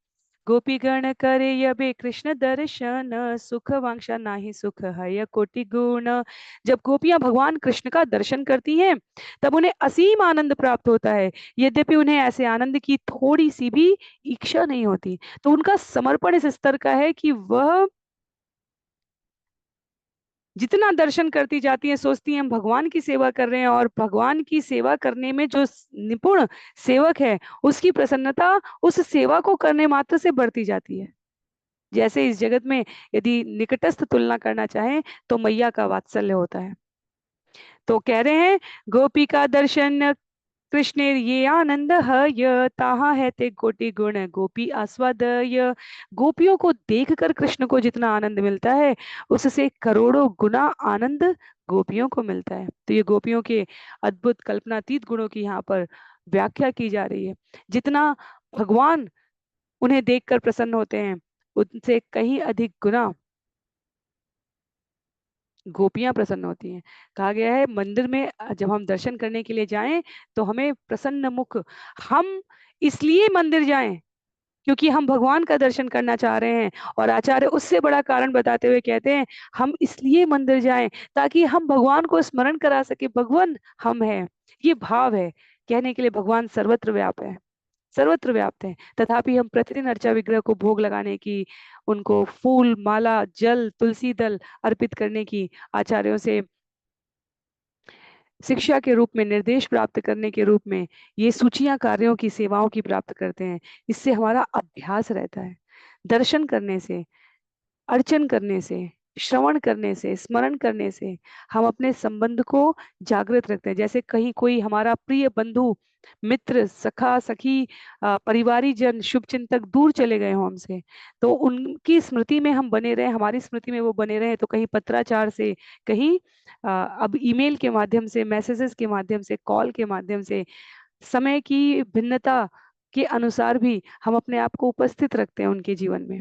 गोपी गण करे यबे कृष्ण दर्शन, सुख वांक्षा नाही सुख हय कोटि गुण। जब गोपियां भगवान कृष्ण का दर्शन करती हैं तब उन्हें असीम आनंद प्राप्त होता है, यद्यपि उन्हें ऐसे आनंद की थोड़ी सी भी इच्छा नहीं होती। तो उनका समर्पण इस स्तर का है कि वह जितना दर्शन करती जाती है सोचती हैं हम भगवान की सेवा कर रहे हैं, और भगवान की सेवा करने में जो निपुण सेवक है उसकी प्रसन्नता उस सेवा को करने मात्र से बढ़ती जाती है। जैसे इस जगत में यदि निकटस्थ तुलना करना चाहें तो मैया का वात्सल्य होता है। तो कह रहे हैं, गोपी का दर्शन कृष्ण ये आनंद है, ताहा है ते कोटि गुण गोपी आस्वादय। गोपियों को देखकर कृष्ण को जितना आनंद मिलता है उससे करोड़ों गुना आनंद गोपियों को मिलता है। तो ये गोपियों के अद्भुत कल्पनातीत गुणों की यहाँ पर व्याख्या की जा रही है। जितना भगवान उन्हें देखकर प्रसन्न होते हैं उनसे कहीं अधिक गुना गोपियां प्रसन्न होती हैं। कहा गया है मंदिर में जब हम दर्शन करने के लिए जाएं तो हमें प्रसन्न मुख, हम इसलिए मंदिर जाएं क्योंकि हम भगवान का दर्शन करना चाह रहे हैं। और आचार्य उससे बड़ा कारण बताते हुए कहते हैं, हम इसलिए मंदिर जाएं ताकि हम भगवान को स्मरण करा सके, भगवान हम हैं। ये भाव है कहने के लिए भगवान सर्वत्र व्याप्त है, सर्वत्र व्याप्त है। तथापि हम प्रतिदिन अर्चा विग्रह को भोग लगाने की, उनको फूल, माला, जल, तुलसी दल अर्पित करने की आचार्यों से शिक्षा के रूप में, निर्देश प्राप्त करने के रूप में ये सूचियां कार्यों की, सेवाओं की प्राप्त करते हैं। इससे हमारा अभ्यास रहता है। दर्शन करने से, अर्चन करने से, श्रवण करने से, स्मरण करने से हम अपने संबंध को जागृत रखते हैं। जैसे कहीं कोई हमारा प्रिय बंधु, मित्र, सखा, सखी, परिवारी जन, शुभ चिंतक दूर चले गए हों हमसे, तो उनकी स्मृति में हम बने रहे, हमारी स्मृति में वो बने रहे, तो कहीं पत्राचार से, कहीं अब ईमेल के माध्यम से, मैसेजेस के माध्यम से, कॉल के माध्यम से, समय की भिन्नता के अनुसार भी हम अपने आप को उपस्थित रखते हैं उनके जीवन में।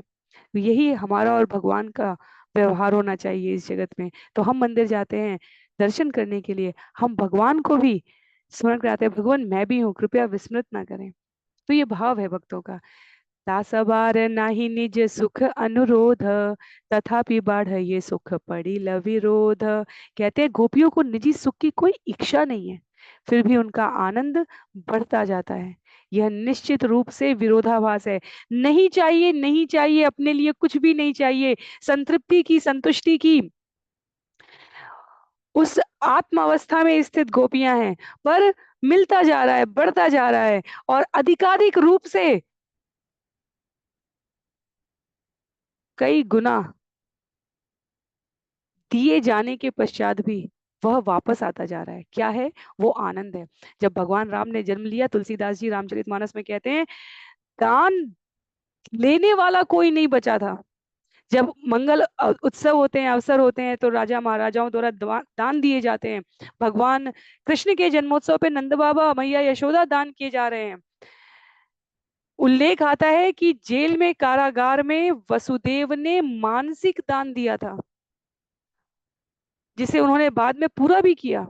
यही हमारा और भगवान का व्यवहार होना चाहिए इस जगत में। तो हम मंदिर जाते हैं दर्शन करने के लिए, हम भगवान को भी स्मरण कराते हैं, भगवान मैं भी हूँ, कृपया विस्मृत ना करें। तो ये भाव है भक्तों का। दासवार नाही निज सुख अनुरोध, तथापि बाढ़ ये सुख पड़ी लविरोध। कहते हैं गोपियों को निजी सुख की कोई इच्छा नहीं है, फिर भी उनका आनंद बढ़ता जाता है। यह निश्चित रूप से विरोधाभास है। नहीं चाहिए, नहीं चाहिए, अपने लिए कुछ भी नहीं चाहिए, संतृप्ति की, संतुष्टि की उस आत्म अवस्था में स्थित गोपियां हैं, पर मिलता जा रहा है, बढ़ता जा रहा है, और अधिकाधिक रूप से कई गुना दिए जाने के पश्चात भी वह वापस आता जा रहा है। क्या है वो? आनंद है। जब भगवान राम ने जन्म लिया, तुलसीदास जी रामचरितमानस में कहते हैं, दान लेने वाला कोई नहीं बचा था। जब मंगल उत्सव होते हैं, अवसर होते हैं, तो राजा महाराजाओं द्वारा दान दिए जाते हैं। भगवान कृष्ण के जन्मोत्सव पे नंद बाबा, मैया यशोदा दान किए जा रहे हैं। उल्लेख आता है कि जेल में, कारागार में वसुदेव ने मानसिक दान दिया था, जिसे उन्होंने बाद में पूरा भी किया।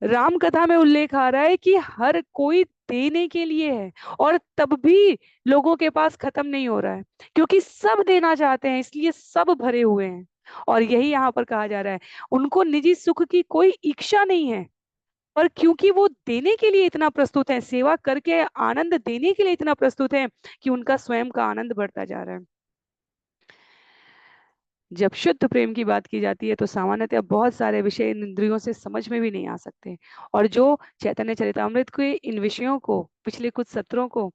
राम कथा में उल्लेख आ रहा है कि हर कोई देने के लिए है, और तब भी लोगों के पास खत्म नहीं हो रहा है, क्योंकि सब देना चाहते हैं, इसलिए सब भरे हुए हैं। और यही यहाँ पर कहा जा रहा है, उनको निजी सुख की कोई इच्छा नहीं है, पर क्योंकि वो देने के लिए इतना प्रस्तुत है, सेवा करके आनंद देने के लिए इतना प्रस्तुत है, कि उनका स्वयं का आनंद बढ़ता जा रहा है। जब शुद्ध प्रेम की बात की जाती है, तो सामान्यतः बहुत सारे विषय इन इंद्रियों से समझ में भी नहीं आ सकते। और जो चैतन्य चरितामृत के इन विषयों को, पिछले कुछ सत्रों को,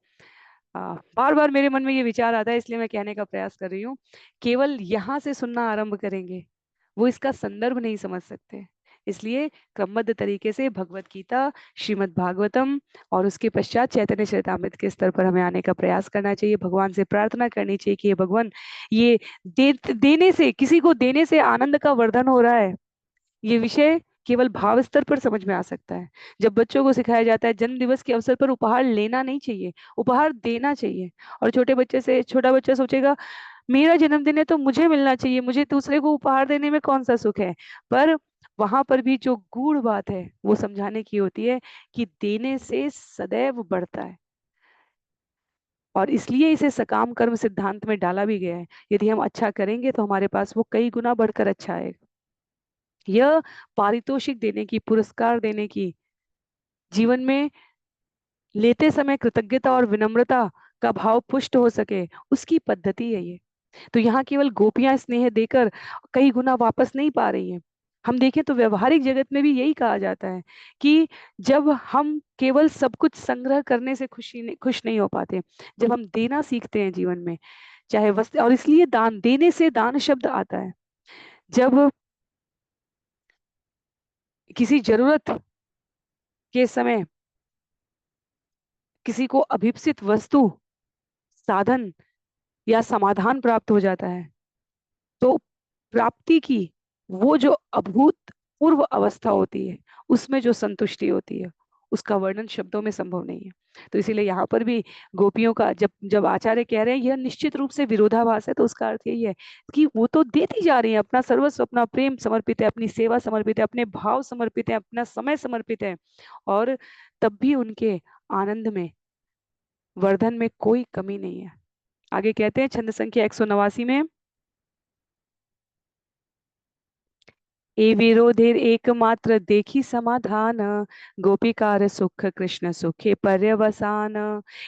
बार बार मेरे मन में ये विचार आता है, इसलिए मैं कहने का प्रयास कर रही हूँ, केवल यहाँ से सुनना आरंभ करेंगे, वो इसका संदर्भ नहीं समझ सकते। इसलिए क्रमबद्ध तरीके से भगवत गीता, श्रीमद् भागवतम, और उसके पश्चात चैतन्य चरितामृत के स्तर पर हमें आने का प्रयास करना चाहिए। भगवान से प्रार्थना करनी चाहिए कि हे भगवान, ये देने से, किसी को देने से आनंद का वर्धन हो रहा है, ये विषय केवल भाव स्तर पर समझ में आ सकता है। जब बच्चों को सिखाया जाता है जन्म दिवस के अवसर पर उपहार लेना नहीं चाहिए, उपहार देना चाहिए। और छोटे बच्चे से, छोटा बच्चा सोचेगा मेरा जन्मदिन है तो मुझे मिलना चाहिए, मुझे दूसरे को उपहार देने में कौन सा सुख है। पर वहां पर भी जो गूढ़ बात है वो समझाने की होती है, कि देने से सदैव बढ़ता है, और इसलिए इसे सकाम कर्म सिद्धांत में डाला भी गया है। यदि हम अच्छा करेंगे तो हमारे पास वो कई गुना बढ़कर अच्छा आएगा। यह पारितोषिक देने की, पुरस्कार देने की, जीवन में लेते समय कृतज्ञता और विनम्रता का भाव पुष्ट हो सके, उसकी पद्धति है ये। तो यहाँ केवल गोपियां स्नेह देकर कई गुना वापस नहीं पा रही हैं। हम देखें तो व्यवहारिक जगत में भी यही कहा जाता है, कि जब हम केवल सब कुछ संग्रह करने से खुश नहीं हो पाते, जब हम देना सीखते हैं जीवन में, चाहे वस्तु, और इसलिए दान, देने से दान शब्द आता है। जब किसी जरूरत के समय किसी को अभिप्सित वस्तु, साधन या समाधान प्राप्त हो जाता है, तो प्राप्ति की वो जो अभूतपूर्व अवस्था होती है, उसमें जो संतुष्टि होती है, उसका वर्णन शब्दों में संभव नहीं है। तो इसीलिए यहाँ पर भी गोपियों का, जब जब आचार्य कह रहे हैं यह निश्चित रूप से विरोधाभास है, तो उसका अर्थ यही है कि वो तो देती जा रही है, अपना सर्वस्व, अपना प्रेम समर्पित है, अपनी सेवा समर्पित है, अपने भाव समर्पित है, अपना समय समर्पित है, और तब भी उनके आनंद में, वर्धन में कोई कमी नहीं है। आगे कहते हैं छंद संख्या 189 में, ए विरोधेर एकमात्र देखी समाधान, गोपिकार सुख कृष्ण सुखे पर्यवसान।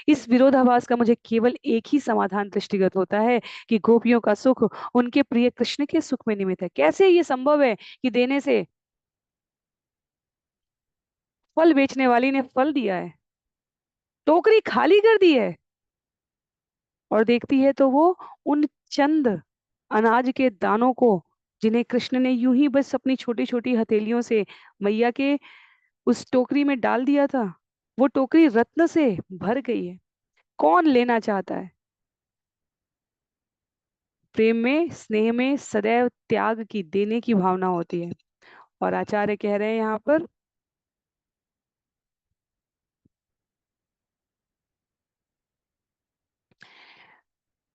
इस विरोधाभास का मुझे केवल एक ही समाधान दृष्टिगत होता है, कि गोपियों का सुख उनके प्रिय कृष्ण के सुख में निमित्त है। कैसे ये संभव है कि देने से, फल बेचने वाली ने फल दिया है, टोकरी खाली कर दी है, और देखती है तो वो उन चंद अनाज के दानों को, जिन्हें कृष्ण ने यूं ही बस अपनी छोटी छोटी हथेलियों से मैया के उस टोकरी में डाल दिया था, वो टोकरी रत्न से भर गई है। कौन लेना चाहता है? प्रेम में, स्नेह में सदैव त्याग की, देने की भावना होती है। और आचार्य कह रहे हैं यहाँ पर,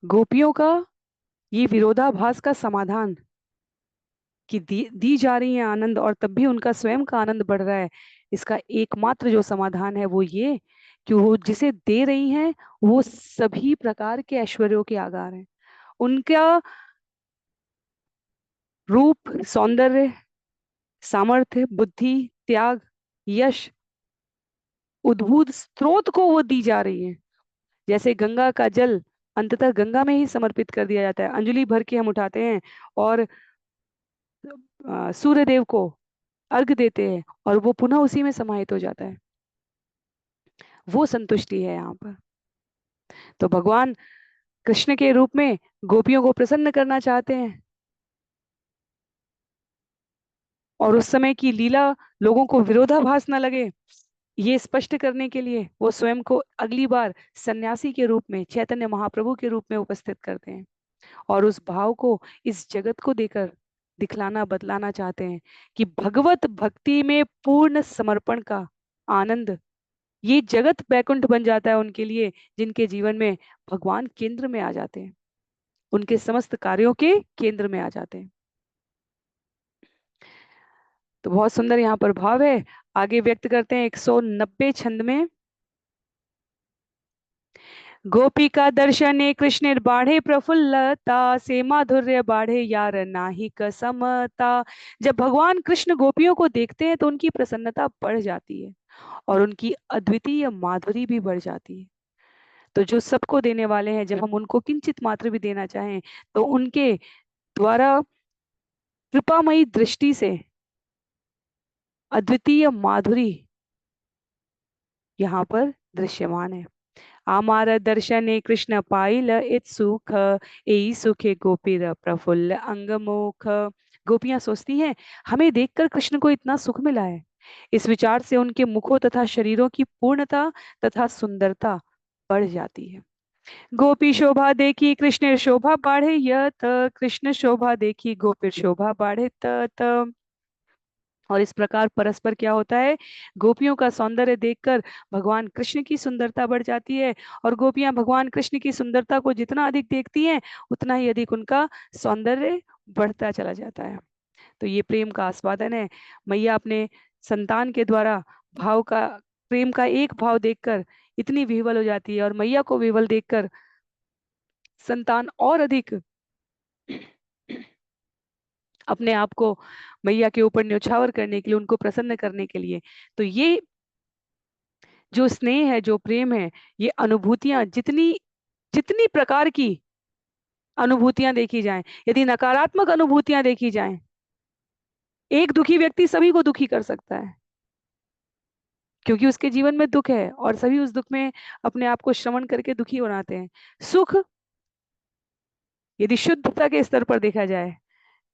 गोपियों का ये विरोधाभास का समाधान कि दी जा रही है आनंद और तब भी उनका स्वयं का आनंद बढ़ रहा है, इसका एकमात्र जो समाधान है वो ये कि वो जिसे दे रही हैं वो सभी प्रकार के ऐश्वर्यों के आगार हैं। उनका रूप, सौंदर्य, सामर्थ्य, बुद्धि, त्याग, यश, उद्भूत स्रोत को वो दी जा रही है। जैसे गंगा का जल अंततः गंगा में ही समर्पित कर दिया जाता है, अंजलि भर के हम उठाते हैं और सूर्य देव को अर्घ देते हैं और वो पुनः उसी में समाहित हो जाता है। वो संतुष्टि है यहाँ पर। तो भगवान कृष्ण के रूप में गोपियों को प्रसन्न करना चाहते हैं और उस समय की लीला लोगों को विरोधाभास न लगे, ये स्पष्ट करने के लिए वो स्वयं को अगली बार सन्यासी के रूप में, चैतन्य महाप्रभु के रूप में उपस्थित करते हैं और उस भाव को इस जगत को देकर दिखलाना बतलाना चाहते हैं कि भगवत भक्ति में पूर्ण समर्पण का आनंद, ये जगत बैकुंठ बन जाता है उनके लिए जिनके जीवन में भगवान केंद्र में आ जाते हैं, उनके समस्त कार्यों के केंद्र में आ जाते हैं। तो बहुत सुंदर यहाँ पर भाव है। आगे व्यक्त करते हैं 190 छंद में। गोपिका दर्शने कृष्ण बाढ़े प्रफुल्लता से माधुर्य बाढ़े यार नाही समता। जब भगवान कृष्ण गोपियों को देखते हैं तो उनकी प्रसन्नता बढ़ जाती है और उनकी अद्वितीय माधुरी भी बढ़ जाती है। तो जो सबको देने वाले हैं, जब हम उनको किंचित मात्र भी देना चाहें तो उनके द्वारा कृपामयी दृष्टि से अद्वितीय माधुरी यहाँ पर दृश्यमान है। आमार दर्शने कृष्ण पाइल इत सुख, एई सुखे गोपीर प्रफुल्ल अंगमुख। गोपियां सोचती हैं हमें देखकर कृष्ण को इतना सुख मिला है। इस विचार से उनके मुखों तथा शरीरों की पूर्णता तथा सुंदरता बढ़ जाती है। गोपी शोभा देखी कृष्ण शोभा बाढ़े यत, कृष्ण शोभा देखी गोपी शोभा बाढ़े तत। और इस प्रकार परस्पर क्या होता है, गोपियों का सौंदर्य देखकर भगवान कृष्ण की सुंदरता बढ़ जाती है और गोपियां भगवान कृष्ण की सुंदरता को जितना अधिक देखती हैं उतना ही अधिक उनका सौंदर्य बढ़ता चला जाता है। तो ये प्रेम का आस्वादन है। मैया अपने संतान के द्वारा भाव का, प्रेम का एक भाव देखकर इतनी विह्वल हो जाती है और मैया को विह्वल देखकर संतान और अधिक अपने आप को मैया के ऊपर न्यौछावर करने के लिए, उनको प्रसन्न करने के लिए। तो ये जो स्नेह है, जो प्रेम है, ये अनुभूतियां जितनी जितनी प्रकार की अनुभूतियां देखी जाएं, यदि नकारात्मक अनुभूतियां देखी जाएं, एक दुखी व्यक्ति सभी को दुखी कर सकता है क्योंकि उसके जीवन में दुख है और सभी उस दुख में अपने आप को श्रवण करके दुखी बनाते हैं। सुख यदि शुद्धता के स्तर पर देखा जाए,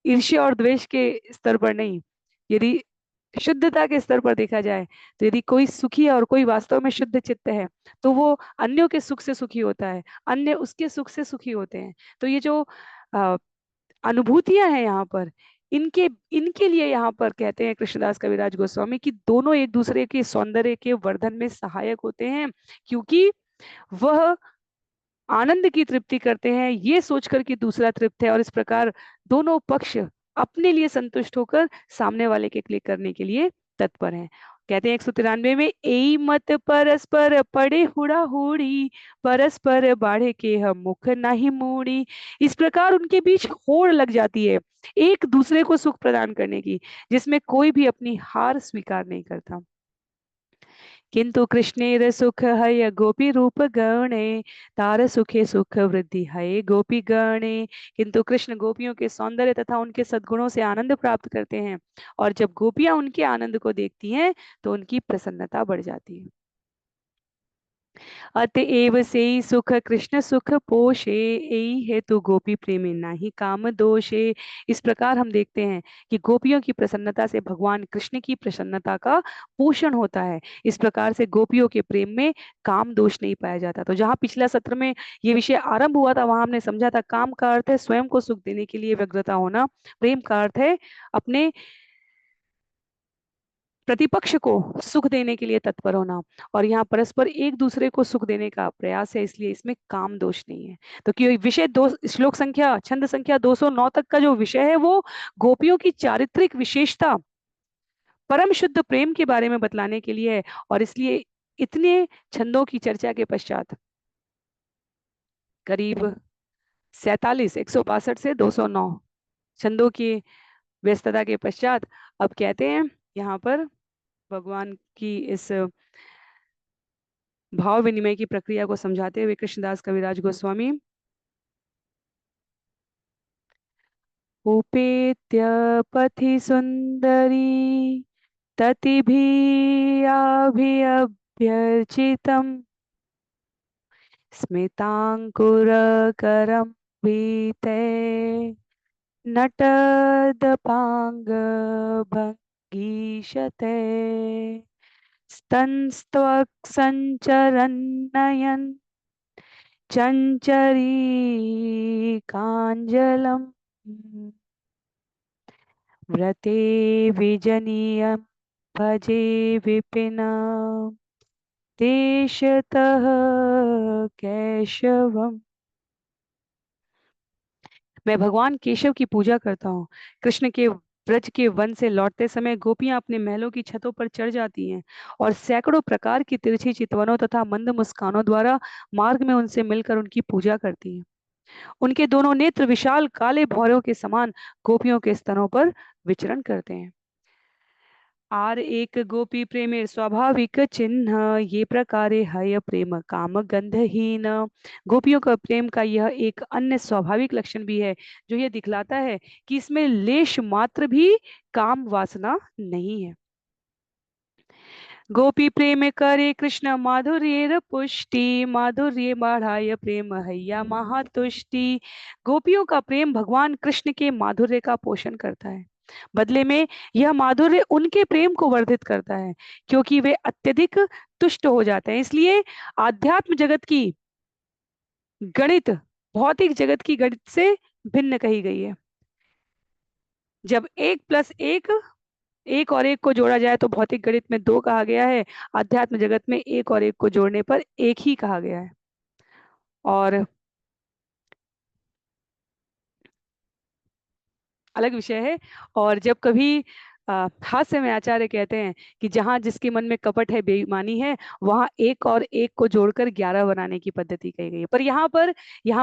ईर्ष्या और द्वेष के स्तर पर नहीं, यदि शुद्धता के स्तर पर देखा जाए, तो यदि कोई सुखी है और कोई वास्तव में शुद्ध चित्त है तो वो अन्यों के सुख से सुखी होता है, अन्य उसके सुख से सुखी होते हैं। तो ये जो अ, अनुभूतियां हैं यहाँ पर, इनके इनके लिए यहाँ पर कहते हैं कृष्णदास कविराज गोस्वामी कि दोनों एक दूसरे के सौंदर्य के वर्धन में सहायक होते हैं, क्योंकि वह आनंद की तृप्ति करते हैं ये सोचकर कि दूसरा तृप्त है और इस प्रकार दोनों पक्ष अपने लिए संतुष्ट होकर सामने वाले के लिए करने के लिए तत्पर हैं। कहते हैं 193 में, एई मत परस्पर पड़े हुड़ा हुड़ी, परस्पर बाढ़े के हम मुख नहीं मूड़ी। इस प्रकार उनके बीच होड़ लग जाती है एक दूसरे को सुख प्रदान करने की, जिसमें कोई भी अपनी हार स्वीकार नहीं करता। किंतु कृष्णेर सुख हय गोपी रूप गणे, तार सुखे सुख वृद्धि हय गोपी गणे। किंतु कृष्ण गोपियों के सौंदर्य तथा उनके सद्गुणों से आनंद प्राप्त करते हैं और जब गोपियां उनके आनंद को देखती हैं तो उनकी प्रसन्नता बढ़ जाती है। अतएव से सुख कृष्ण सुख पोषे, यही हेतु गोपी प्रेमी नाही काम दोषे। इस प्रकार हम देखते हैं कि गोपियों की प्रसन्नता से भगवान कृष्ण की प्रसन्नता का पोषण होता है। इस प्रकार से गोपियों के प्रेम में काम दोष नहीं पाया जाता। तो जहाँ पिछला सत्र में ये विषय आरंभ हुआ था वहां हमने समझा था काम का अर्थ है स्वयं को सुख देने के लिए व्यग्रता होना, प्रेम का अर्थ है अपने प्रतिपक्ष को सुख देने के लिए तत्पर होना, और यहाँ परस्पर एक दूसरे को सुख देने का प्रयास है, इसलिए इसमें काम दोष नहीं है। तो कि विषय दो, श्लोक संख्या छंद संख्या 209 तक का जो विषय है वो गोपियों की चारित्रिक विशेषता, परम शुद्ध प्रेम के बारे में बतलाने के लिए है। और इसलिए इतने छंदों की चर्चा के पश्चात, करीब 47 162 से 209 छंदों की व्यस्तता के पश्चात, अब कहते हैं यहाँ पर भगवान की इस भाव विनिमय की प्रक्रिया को समझाते हुए कृष्णदास कविराज गोस्वामी, उपेत्य पथि सुंदरी ततिभिरभ्यर्चितम् स्मितांकुरकरं भीते नटदपाङ्गभङ्गीशते स्तनस्त्वक्सञ्चरन्नयन् चञ्चरीकाञ्जलम् व्रते विजनीयं भजे विपिन देशतः केशवम्। मैं भगवान केशव की पूजा करता हूँ। कृष्ण के ब्रज के वन से लौटते समय गोपियां अपने महलों की छतों पर चढ़ जाती हैं और सैकड़ों प्रकार की तिरछी चितवनों तथा मंद मुस्कानों द्वारा मार्ग में उनसे मिलकर उनकी पूजा करती हैं। उनके दोनों नेत्र विशाल काले भौरों के समान गोपियों के स्तनों पर विचरण करते हैं। आर एक गोपी प्रेमे स्वाभाविक चिन्ह, ये प्रकारे हय प्रेम काम गंधहीन। गोपियों का प्रेम का यह एक अन्य स्वाभाविक लक्षण भी है जो ये दिखलाता है कि इसमें लेश मात्र भी काम वासना नहीं है। गोपी प्रेम करे कृष्ण माधुर्य पुष्टि, माधुर्य बढ़ाय प्रेम हैया महातुष्टि। गोपियों का प्रेम भगवान कृष्ण के माधुर्य का पोषण करता है। बदले में यह माधुर्य उनके प्रेम को वर्धित करता है क्योंकि वे अत्यधिक तुष्ट हो जाते हैं। इसलिए आध्यात्म जगत की गणित भौतिक जगत की गणित से भिन्न कही गई है। जब 1+1 एक और एक को जोड़ा जाए तो भौतिक गणित में 2 कहा गया है, अध्यात्म जगत में एक और एक को जोड़ने पर एक ही कहा गया है। और अलग विषय है। और जब कभी हास्य में आचार्य कहते हैं कि जहां जिसके मन में कपट है बेईमानी है, वहां एक और एक को जोड़कर 11 बनाने की पद्धति कही गई है। पर यहाँ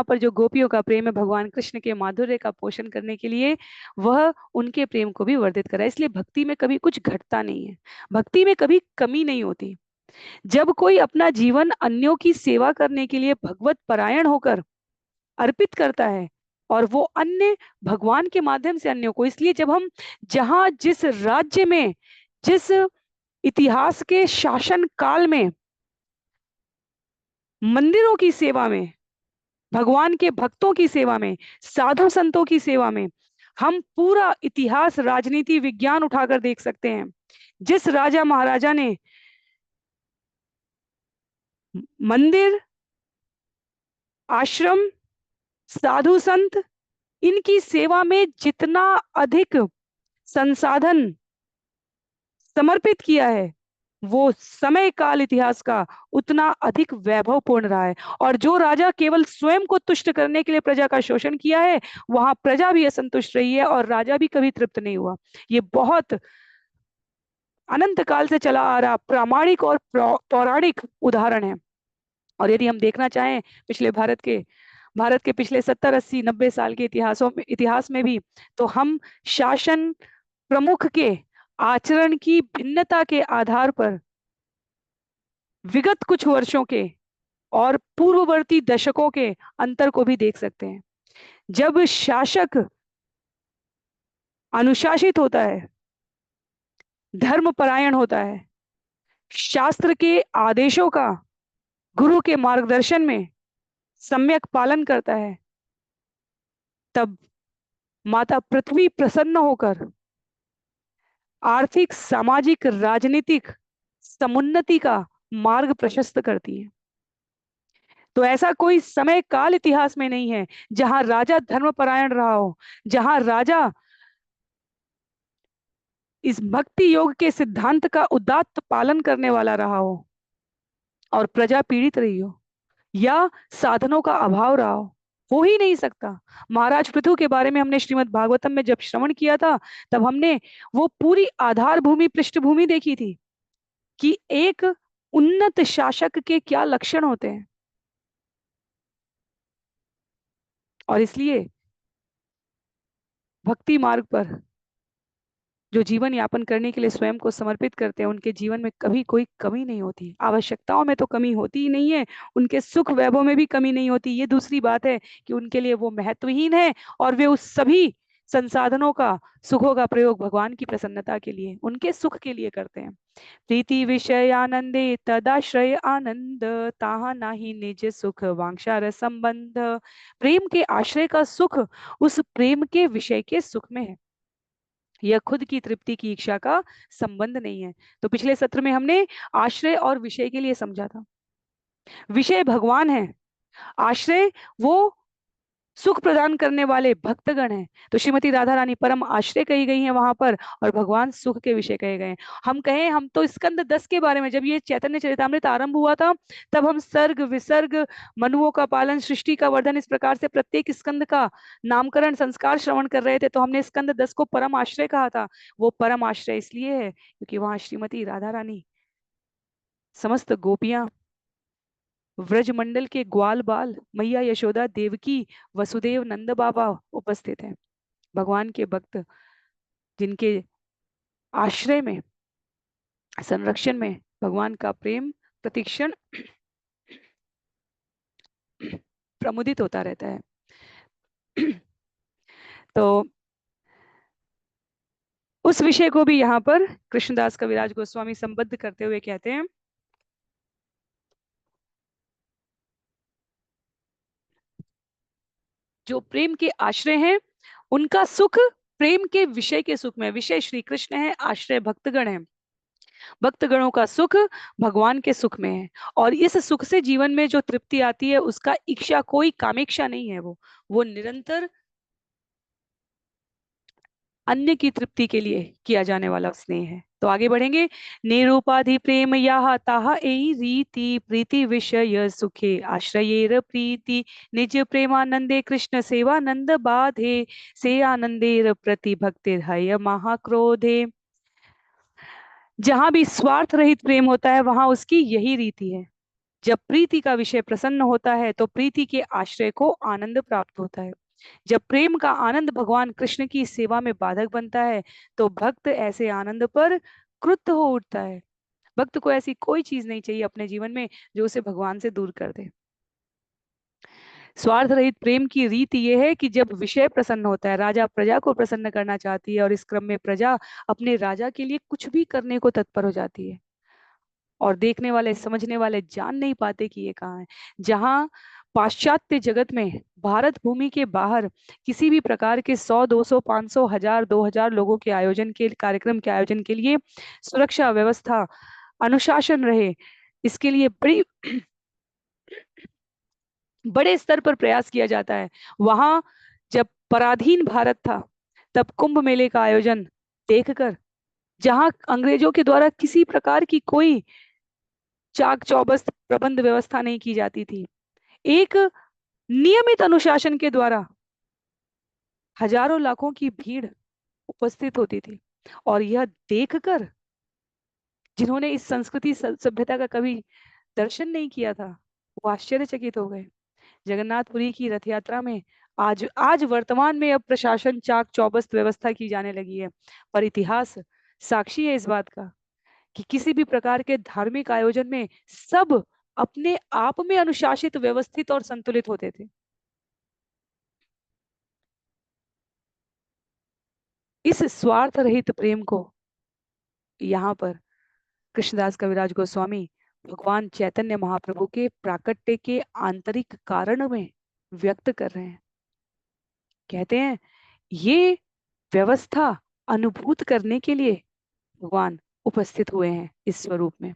पर जो गोपियों का प्रेम है भगवान कृष्ण के माधुर्य का पोषण करने के लिए, वह उनके प्रेम को भी वर्धित करा। इसलिए भक्ति में कभी कुछ घटता नहीं है, भक्ति में कभी कमी नहीं होती। जब कोई अपना जीवन अन्यों की सेवा करने के लिए भगवत परायण होकर अर्पित करता है और वो अन्य भगवान के माध्यम से अन्यों को, इसलिए जब हम जहां जिस राज्य में जिस इतिहास के शासन काल में मंदिरों की सेवा में, भगवान के भक्तों की सेवा में, साधु संतों की सेवा में, हम पूरा इतिहास राजनीति विज्ञान उठाकर देख सकते हैं। जिस राजा महाराजा ने मंदिर, आश्रम, साधु संत, इनकी सेवा में जितना अधिक संसाधन समर्पित किया है, वो समय काल इतिहास का उतना अधिक वैभवपूर्ण रहा है। और जो राजा केवल स्वयं को तुष्ट करने के लिए प्रजा का शोषण किया है, वहां प्रजा भी असंतुष्ट रही है और राजा भी कभी तृप्त नहीं हुआ। ये बहुत अनंत काल से चला आ रहा प्रामाणिक और पौराणिक उदाहरण है। और यदि हम देखना चाहें पिछले भारत के पिछले 70 80 90 साल के इतिहास में भी, तो हम शासन प्रमुख के आचरण की भिन्नता के आधार पर विगत कुछ वर्षों के और पूर्ववर्ती दशकों के अंतर को भी देख सकते हैं। जब शासक अनुशासित होता है, धर्मपरायण होता है, शास्त्र के आदेशों का गुरु के मार्गदर्शन में सम्यक पालन करता है, तब माता पृथ्वी प्रसन्न होकर आर्थिक, सामाजिक, राजनीतिक समुन्नति का मार्ग प्रशस्त करती है। तो ऐसा कोई समय काल इतिहास में नहीं है जहां राजा धर्मपरायण रहा हो, जहां राजा इस भक्ति योग के सिद्धांत का उदात्त पालन करने वाला रहा हो और प्रजा पीड़ित रही हो या साधनों का अभाव रहा हो ही नहीं सकता। महाराज पृथु के बारे में हमने श्रीमद् भागवतम में जब श्रवण किया था, तब हमने वो पूरी आधार भूमि पृष्ठभूमि देखी थी कि एक उन्नत शासक के क्या लक्षण होते हैं। और इसलिए भक्ति मार्ग पर जो जीवन यापन करने के लिए स्वयं को समर्पित करते हैं, उनके जीवन में कभी कोई कमी नहीं होती। आवश्यकताओं में तो कमी होती ही नहीं है, उनके सुख वैभव में भी कमी नहीं होती। ये दूसरी बात है कि उनके लिए वो महत्वहीन है और वे उस सभी संसाधनों का, सुखों का प्रयोग भगवान की प्रसन्नता के लिए, उनके सुख के लिए करते हैं। प्रीति विषय आनंदे तदाश्रय आनंद, ताहा नाही निज सुख वांछा संबंध। प्रेम के आश्रय का सुख उस प्रेम के विषय के सुख में है, यह खुद की तृप्ति की इच्छा का संबंध नहीं है। तो पिछले सत्र में हमने आश्रय और विषय के लिए समझा था। विषय भगवान है, आश्रय वो सुख प्रदान करने वाले भक्तगण हैं। तो श्रीमती राधा रानी परम आश्रय कही गई हैं वहां पर, और भगवान सुख के विषय कहे गए हैं। हम कहें, हम तो स्कंद 10 के बारे में, जब ये चैतन्य चरितामृत आरंभ हुआ था, तब हम सर्ग विसर्ग, मनुओं का पालन, सृष्टि का वर्धन, इस प्रकार से प्रत्येक स्कंद का नामकरण संस्कार श्रवण कर रहे थे। तो हमने स्कंद 10 को परम आश्रय कहा था। वो परम आश्रय इसलिए है क्योंकि वहां श्रीमती राधा रानी, समस्त गोपियां, व्रजमंडल के ग्वाल बाल, मैया यशोदा, देवकी, वसुदेव, नंद बाबा उपस्थित हैं। भगवान के भक्त जिनके आश्रय में, संरक्षण में भगवान का प्रेम प्रतिक्षण प्रमुदित होता रहता है। तो उस विषय को भी यहाँ पर कृष्णदास कविराज गोस्वामी संबद्ध करते हुए कहते हैं, जो प्रेम के आश्रय हैं उनका सुख प्रेम के विषय के सुख में। विषय श्री कृष्ण है, आश्रय भक्तगण है। भक्तगणों का सुख भगवान के सुख में है, और इस सुख से जीवन में जो तृप्ति आती है उसका इच्छा, कोई कामेक्षा नहीं है। वो निरंतर अन्य की तृप्ति के लिए किया जाने वाला स्नेह है। तो आगे बढ़ेंगे। निरूपाधि प्रेम याह ताह एई रीति, प्रीति विषय सुखे आश्रयेर प्रीति, निज प्रेमानंदे कृष्ण सेवानंद बाधे, से आनंदेर प्रति भक्तिर हय महाक्रोधे। जहां भी स्वार्थ रहित प्रेम होता है वहां उसकी यही रीति है। जब प्रीति का विषय प्रसन्न होता है तो प्रीति के आश्रय को आनंद प्राप्त होता है। जब प्रेम का आनंद भगवान कृष्ण की सेवा में बाधक बनता है तो भक्त ऐसे आनंद पर क्रुद्ध हो उठता है। भक्त को ऐसी कोई चीज नहीं चाहिए अपने जीवन में जो उसे भगवान से दूर कर दे। स्वार्थ रहित प्रेम की रीति यह है कि जब विषय प्रसन्न होता है, राजा प्रजा को प्रसन्न करना चाहती है और इस क्रम में प्रजा अपने राजा के लिए कुछ भी करने को तत्पर हो जाती है, और देखने वाले, समझने वाले जान नहीं पाते कि ये कहाँ है। जहां पाश्चात्य जगत में, भारत भूमि के बाहर किसी भी प्रकार के 100, 200, 500, 1000, 2000 लोगों के आयोजन के, कार्यक्रम के आयोजन के लिए सुरक्षा व्यवस्था, अनुशासन रहे, इसके लिए बड़े स्तर पर प्रयास किया जाता है। वहां जब पराधीन भारत था, तब कुंभ मेले का आयोजन देखकर, जहां अंग्रेजों के द्वारा किसी प्रकार की कोई चाक चौबस्त प्रबंध व्यवस्था नहीं की जाती थी, एक नियमित अनुशासन के द्वारा हजारों लाखों की भीड़ उपस्थित होती थी, और यह देखकर जिन्होंने इस संस्कृति सभ्यता का कभी दर्शन नहीं किया था, वो आश्चर्यचकित हो गए। जगन्नाथपुरी की रथ यात्रा में आज आज वर्तमान में अब प्रशासन, चाक चौबस्त व्यवस्था की जाने लगी है, पर इतिहास साक्षी है इस बात का कि किसी भी प्रकार के धार्मिक आयोजन में सब अपने आप में अनुशासित, व्यवस्थित और संतुलित होते थे। इस स्वार्थ रहित प्रेम को यहाँ पर कृष्णदास कविराज गोस्वामी भगवान चैतन्य महाप्रभु के प्राकट्य के आंतरिक कारण में व्यक्त कर रहे हैं। कहते हैं ये व्यवस्था अनुभूत करने के लिए भगवान उपस्थित हुए हैं इस स्वरूप में।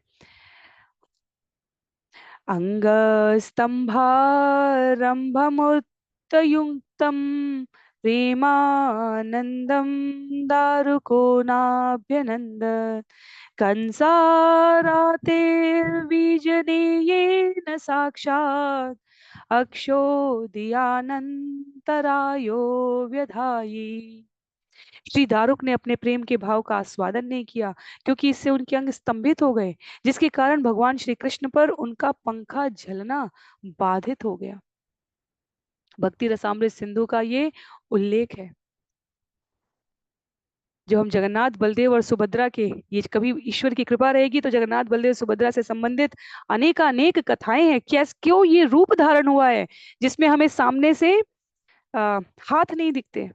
अंग स्तंभारंभमुत्तयुक्तम प्रेमानंदम दारुको नाभ्यनंद कंसारातेर्बीजनेयेन साक्षात् अक्षोदियानंतरायो व्यधायि। श्री दारुक ने अपने प्रेम के भाव का आस्वादन नहीं किया, क्योंकि इससे उनके अंग स्तंभित हो गए, जिसके कारण भगवान श्री कृष्ण पर उनका पंखा झलना बाधित हो गया। भक्ति रसामृत सिंधु का ये उल्लेख है। जो हम जगन्नाथ बलदेव और सुभद्रा के, ये कभी ईश्वर की कृपा रहेगी तो जगन्नाथ बलदेव सुभद्रा से संबंधित अनेक कथाएं हैं। क्यों ये रूप धारण हुआ है जिसमें हमें सामने से हाथ नहीं दिखते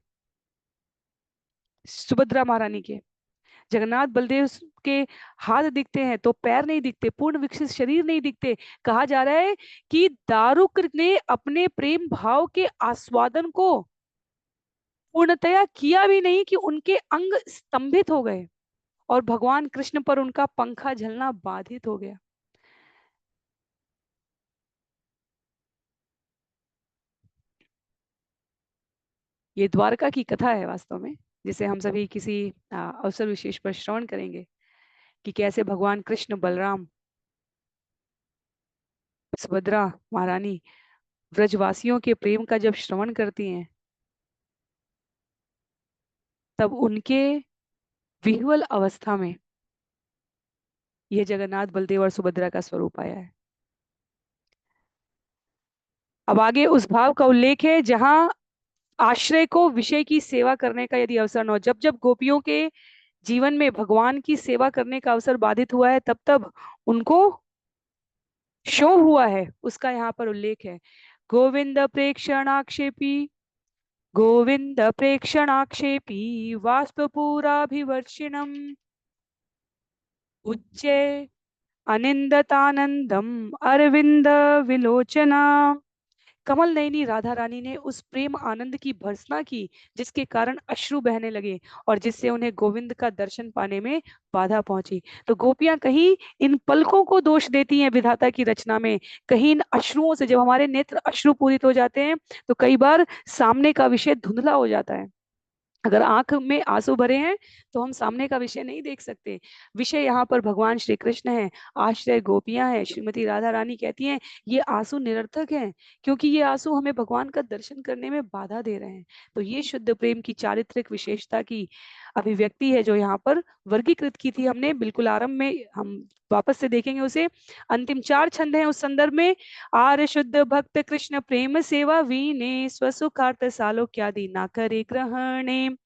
सुभद्रा महारानी के, जगन्नाथ बलदेव के हाथ दिखते हैं तो पैर नहीं दिखते, पूर्ण विकसित शरीर नहीं दिखते। कहा जा रहा है कि दारुक ने अपने प्रेम भाव के आस्वादन को पूर्णतया किया भी नहीं कि उनके अंग स्तंभित हो गए और भगवान कृष्ण पर उनका पंखा झलना बाधित हो गया। ये द्वारका की कथा है वास्तव में, जिसे हम सभी किसी अवसर विशेष पर श्रवण करेंगे कि कैसे भगवान कृष्ण, बलराम, सुभद्रा महारानी ब्रजवासियों के प्रेम का जब श्रवण करती हैं, तब उनके विह्वल अवस्था में यह जगन्नाथ बलदेव और सुभद्रा का स्वरूप आया है। अब आगे उस भाव का उल्लेख है जहां आश्रय को विषय की सेवा करने का यदि अवसर न हो। जब जब गोपियों के जीवन में भगवान की सेवा करने का अवसर बाधित हुआ है, तब तब उनको शोभ हुआ है, उसका यहाँ पर उल्लेख है। गोविंद प्रेक्षणाक्षेपी, गोविंद प्रेक्षणाक्षेपी वाष्पूराभिवर्षिणम उच्चे अनिंदतानंदम अरविंद विलोचना। कमल नयनी राधा रानी ने उस प्रेम आनंद की भर्त्सना की जिसके कारण अश्रु बहने लगे और जिससे उन्हें गोविंद का दर्शन पाने में बाधा पहुंची। तो गोपियां कहीं इन पलकों को दोष देती हैं विधाता की रचना में, कहीं इन अश्रुओं से, जब हमारे नेत्र अश्रुपूरित हो जाते हैं तो कई बार सामने का विषय धुंधला हो जाता है। अगर आंख में आंसू भरे हैं तो हम सामने का विषय नहीं देख सकते। विषय यहाँ पर भगवान श्री कृष्ण है, आश्रय गोपियां हैं। श्रीमती राधा रानी कहती हैं ये आंसू निरर्थक हैं, क्योंकि ये आंसू हमें भगवान का दर्शन करने में बाधा दे रहे हैं। तो ये शुद्ध प्रेम की चारित्रिक विशेषता की अभिव्यक्ति है जो यहाँ पर वर्गीकृत की थी हमने बिल्कुल आरंभ में। हम वापस से देखेंगे उसे। अंतिम 4 छंद हैं उस संदर्भ में। आर्य शुद्ध भक्त कृष्ण प्रेम सेवा वीने स्वसुखार्थ सालोक्यादि ना करे ग्रहणे।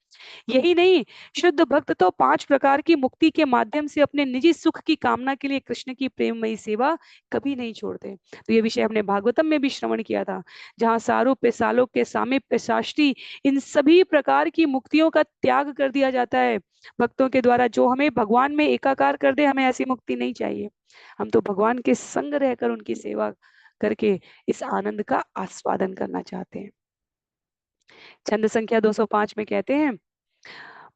यही नहीं, शुद्ध भक्त तो 5 प्रकार की मुक्ति के माध्यम से अपने निजी सुख की कामना के लिए कृष्ण की प्रेममयी सेवा कभी नहीं छोड़ते। तो ये विषय हमने भागवतम में भी श्रवण किया था, जहां सारूप्य, सालोक्य, सामीप्य, साष्टी, इन सभी प्रकार की मुक्तियों का त्याग कर दिया जाता है भक्तों के द्वारा। जो हमें भगवान में एकाकार कर दे, हमें ऐसी मुक्ति नहीं चाहिए। हम तो भगवान के संग रहकर उनकी सेवा करके इस आनंद का आस्वादन करना चाहते हैं। छंद संख्या 205 में कहते हैं,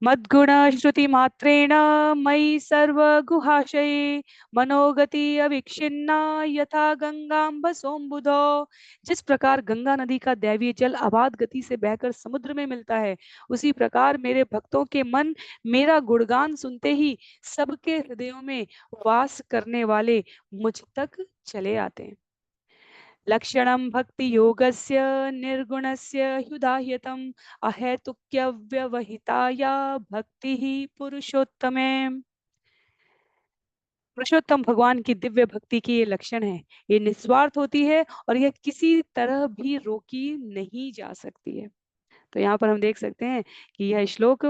मद्गुण श्रुति मात्रेण मयि सर्व गुहाशये मनोगति अविच्छिन्ना यथा गंगाम्ब सोमबुधो। जिस प्रकार गंगा नदी का दैवीय जल अबाध गति से बहकर समुद्र में मिलता है, उसी प्रकार मेरे भक्तों के मन मेरा गुणगान सुनते ही सबके हृदयों में वास करने वाले मुझ तक चले आते हैं। लक्षणं भक्ति योगस्य निर्गुणस्य ह्युदाह्यतम अहेतुक्य व्यवहिताया भक्ति ही पुरुषोत्तमे। पुरुषोत्तम भगवान की दिव्य भक्ति की ये लक्षण है। ये निस्वार्थ होती है और यह किसी तरह भी रोकी नहीं जा सकती है। तो यहाँ पर हम देख सकते हैं कि यह श्लोक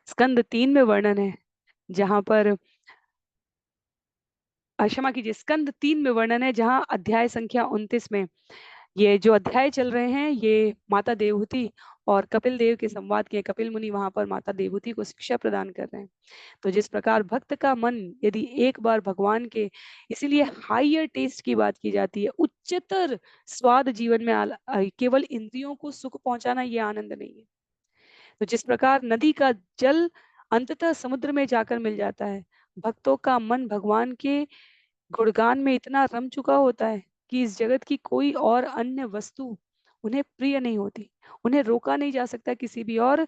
स्कंद 3 में वर्णन है, जहां पर क्षमा कीजिए, स्कंद 3 में वर्णन है, जहां अध्याय संख्या 29 में ये जो अध्याय चल रहे हैं ये माता देवहूति और कपिल देव के संवाद के। कपिल मुनि वहां पर माता देवहूति को शिक्षा प्रदान कर रहे हैं। तो जिस प्रकार भक्त का मन यदि एक बार भगवान के, इसीलिए हायर टेस्ट की बात की जाती है, उच्चतर स्वाद जीवन में केवल इंद्रियों को सुख पहुंचाना ये आनंद नहीं है। तो जिस प्रकार नदी का जल अंततः समुद्र में जाकर मिल जाता है, भक्तों का मन भगवान के गुणगान में इतना रम चुका होता है कि इस जगत की कोई और अन्य वस्तु उन्हें प्रिय नहीं होती, उन्हें रोका नहीं जा सकता किसी भी और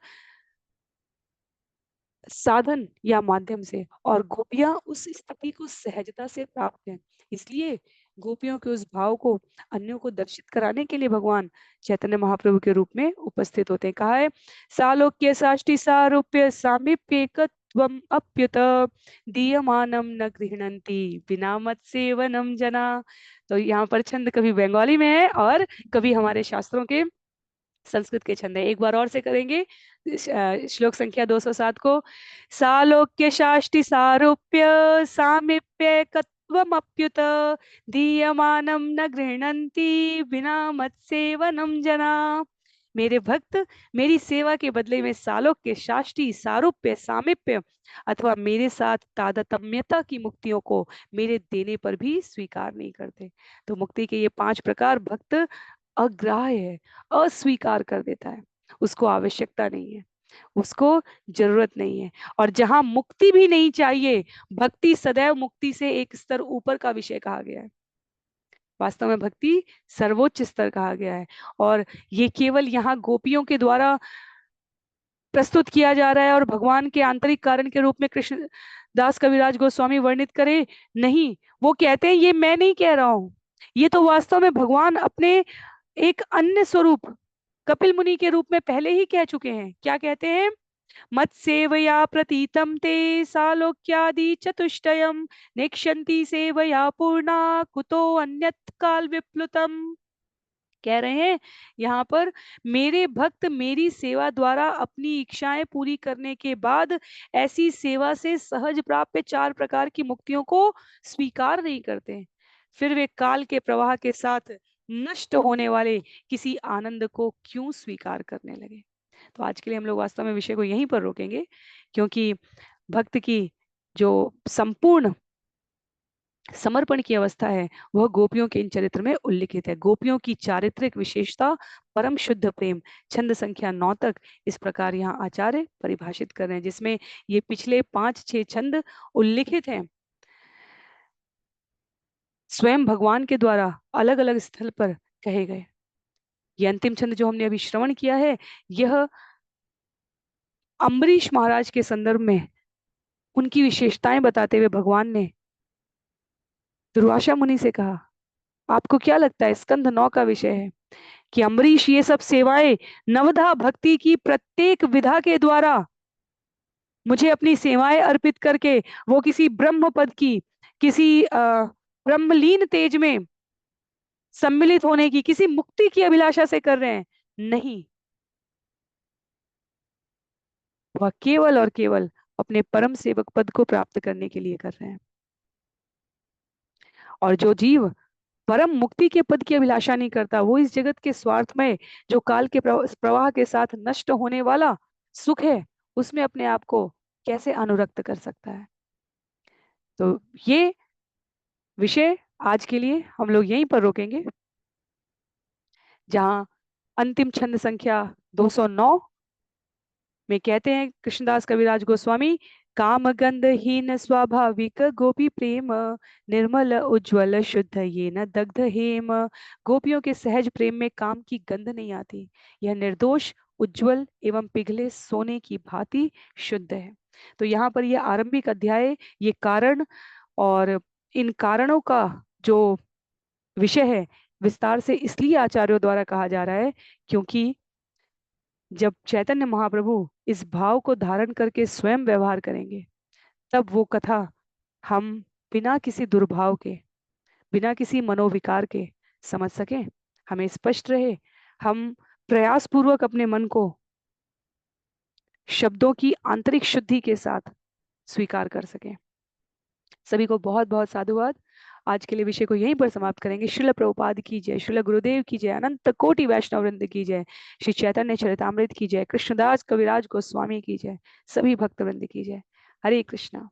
साधन या माध्यम से, और गोपियां उस स्थिति को सहजता से प्राप्त हैं। इसलिए गोपियों के उस भाव को अन्यों को दर्शित कराने के लिए भगवान चैतन्य महाप्रभु के रूप में उपस्थित होते हैं। कहा है सालोक्य साष्टि सारूप्य सामीप्येकत्वम अप्युत दीयमानम न गृह्णन्ति बिना मत सेवनम जना। तो यहाँ पर छंद कभी बंगाली में है और कभी हमारे शास्त्रों के संस्कृत के छंद है। एक बार और से करेंगे श्लोक संख्या 207 को। सालोक्य शाष्टि सारूप्य सामीप्य कत्वमप्युत दीयमानम न गृह्णन्ति बिना मत सेवनम जना। मेरे भक्त मेरी सेवा के बदले में सालोक्य शाष्टि सारूप्य सामीप्य अथवा मेरे साथ तादात्म्यता की मुक्तियों को मेरे देने पर भी स्वीकार नहीं करते। तो मुक्ति के ये 5 प्रकार भक्त अग्राह्य है, अस्वीकार कर देता है, उसको आवश्यकता नहीं है, उसको जरूरत नहीं है। और जहां मुक्ति भी नहीं चाहिए, भक्ति सदैव मुक्ति से एक स्तर ऊपर का विषय कहा गया है। वास्तव में भक्ति सर्वोच्च स्तर कहा गया है, और ये केवल यहाँ गोपियों के द्वारा प्रस्तुत किया जा रहा है और भगवान के आंतरिक कारण के रूप में कृष्ण दास कविराज गोस्वामी वर्णित करे नहीं। वो कहते हैं ये मैं नहीं कह रहा हूं, ये तो वास्तव में भगवान अपने एक अन्य स्वरूप कपिल मुनि के रूप में पहले ही कह चुके हैं। क्या कहते हैं? मत सेवया प्रतीतम ते सालोक्यादि चतुष्टयम नेक्षन्ति सेवया पूर्णा कुतो अन्यत् काल विप्लुतम। कह रहे हैं यहाँ पर मेरे भक्त मेरी सेवा द्वारा अपनी इच्छाएं पूरी करने के बाद ऐसी सेवा से सहज प्राप्त 4 प्रकार की मुक्तियों को स्वीकार नहीं करते, फिर वे काल के प्रवाह के साथ नष्ट होने वाले किसी आनंद को क्यों स्वीकार करने लगे। तो आज के लिए हम लोग वास्तव में विषय को यहीं पर रोकेंगे, क्योंकि भक्त की जो संपूर्ण समर्पण की अवस्था है वह गोपियों के इन चरित्र में उल्लिखित है। गोपियों की चारित्रिक विशेषता परम शुद्ध प्रेम। छंद संख्या 9 तक इस प्रकार यहाँ आचार्य परिभाषित कर रहे हैं, जिसमें ये पिछले 5-6 छंद उल्लिखित हैं स्वयं भगवान के द्वारा अलग अलग स्थल पर कहे गए। ये अंतिम छंद जो हमने अभी श्रवण किया है, यह अम्बरीश महाराज के संदर्भ में उनकी विशेषताएं बताते हुए भगवान ने दुर्वासा मुनि से कहा, आपको क्या लगता है? स्कंध 9 का विषय है कि अम्बरीश ये सब सेवाएं नवधा भक्ति की प्रत्येक विधा के द्वारा मुझे अपनी सेवाएं अर्पित करके वो किसी ब्रह्म पद की, किसी ब्रह्मलीन तेज में सम्मिलित होने की, किसी मुक्ति की अभिलाषा से कर रहे हैं। नहीं, वह केवल और केवल अपने परम सेवक पद को प्राप्त करने के लिए कर रहे हैं। और जो जीव परम मुक्ति के पद की अभिलाषा नहीं करता, वो इस जगत के स्वार्थ में जो काल के प्रवाह के साथ नष्ट होने वाला सुख है, उसमें अपने आप को कैसे अनुरक्त कर सकता है। तो ये विषय आज के लिए हम लोग यहीं पर रोकेंगे, जहां अंतिम छंद संख्या 209 में कहते हैं कृष्णदास कविराज गोस्वामी, काम गंधहीन स्वाभाविक गोपी प्रेम निर्मल उज्ज्वल शुद्ध ये न दग्ध हेम। गोपियों के सहज प्रेम में काम की गंध नहीं आती, यह निर्दोष उज्जवल एवं पिघले सोने की भांति शुद्ध है। तो यहाँ पर यह आरंभिक अध्याय, ये कारण और इन कारणों का जो विषय है विस्तार से इसलिए आचार्यों द्वारा कहा जा रहा है, क्योंकि जब चैतन्य महाप्रभु इस भाव को धारण करके स्वयं व्यवहार करेंगे, तब वो कथा हम बिना किसी दुर्भाव के, बिना किसी मनोविकार के समझ सकें, हमें स्पष्ट रहे, हम प्रयास पूर्वक अपने मन को शब्दों की आंतरिक शुद्धि के साथ स्वीकार कर सकें। सभी को बहुत बहुत साधुवाद। आज के लिए विषय को यहीं पर समाप्त करेंगे। श्रील प्रभुपाद की जय, श्रील गुरुदेव की जय, अनंत कोटि वैष्णव वृंद की जय, श्री चैतन्य चरितामृत की जय, कृष्णदास कविराज गोस्वामी की जय, सभी भक्त वृंद की जय। हरे कृष्णा।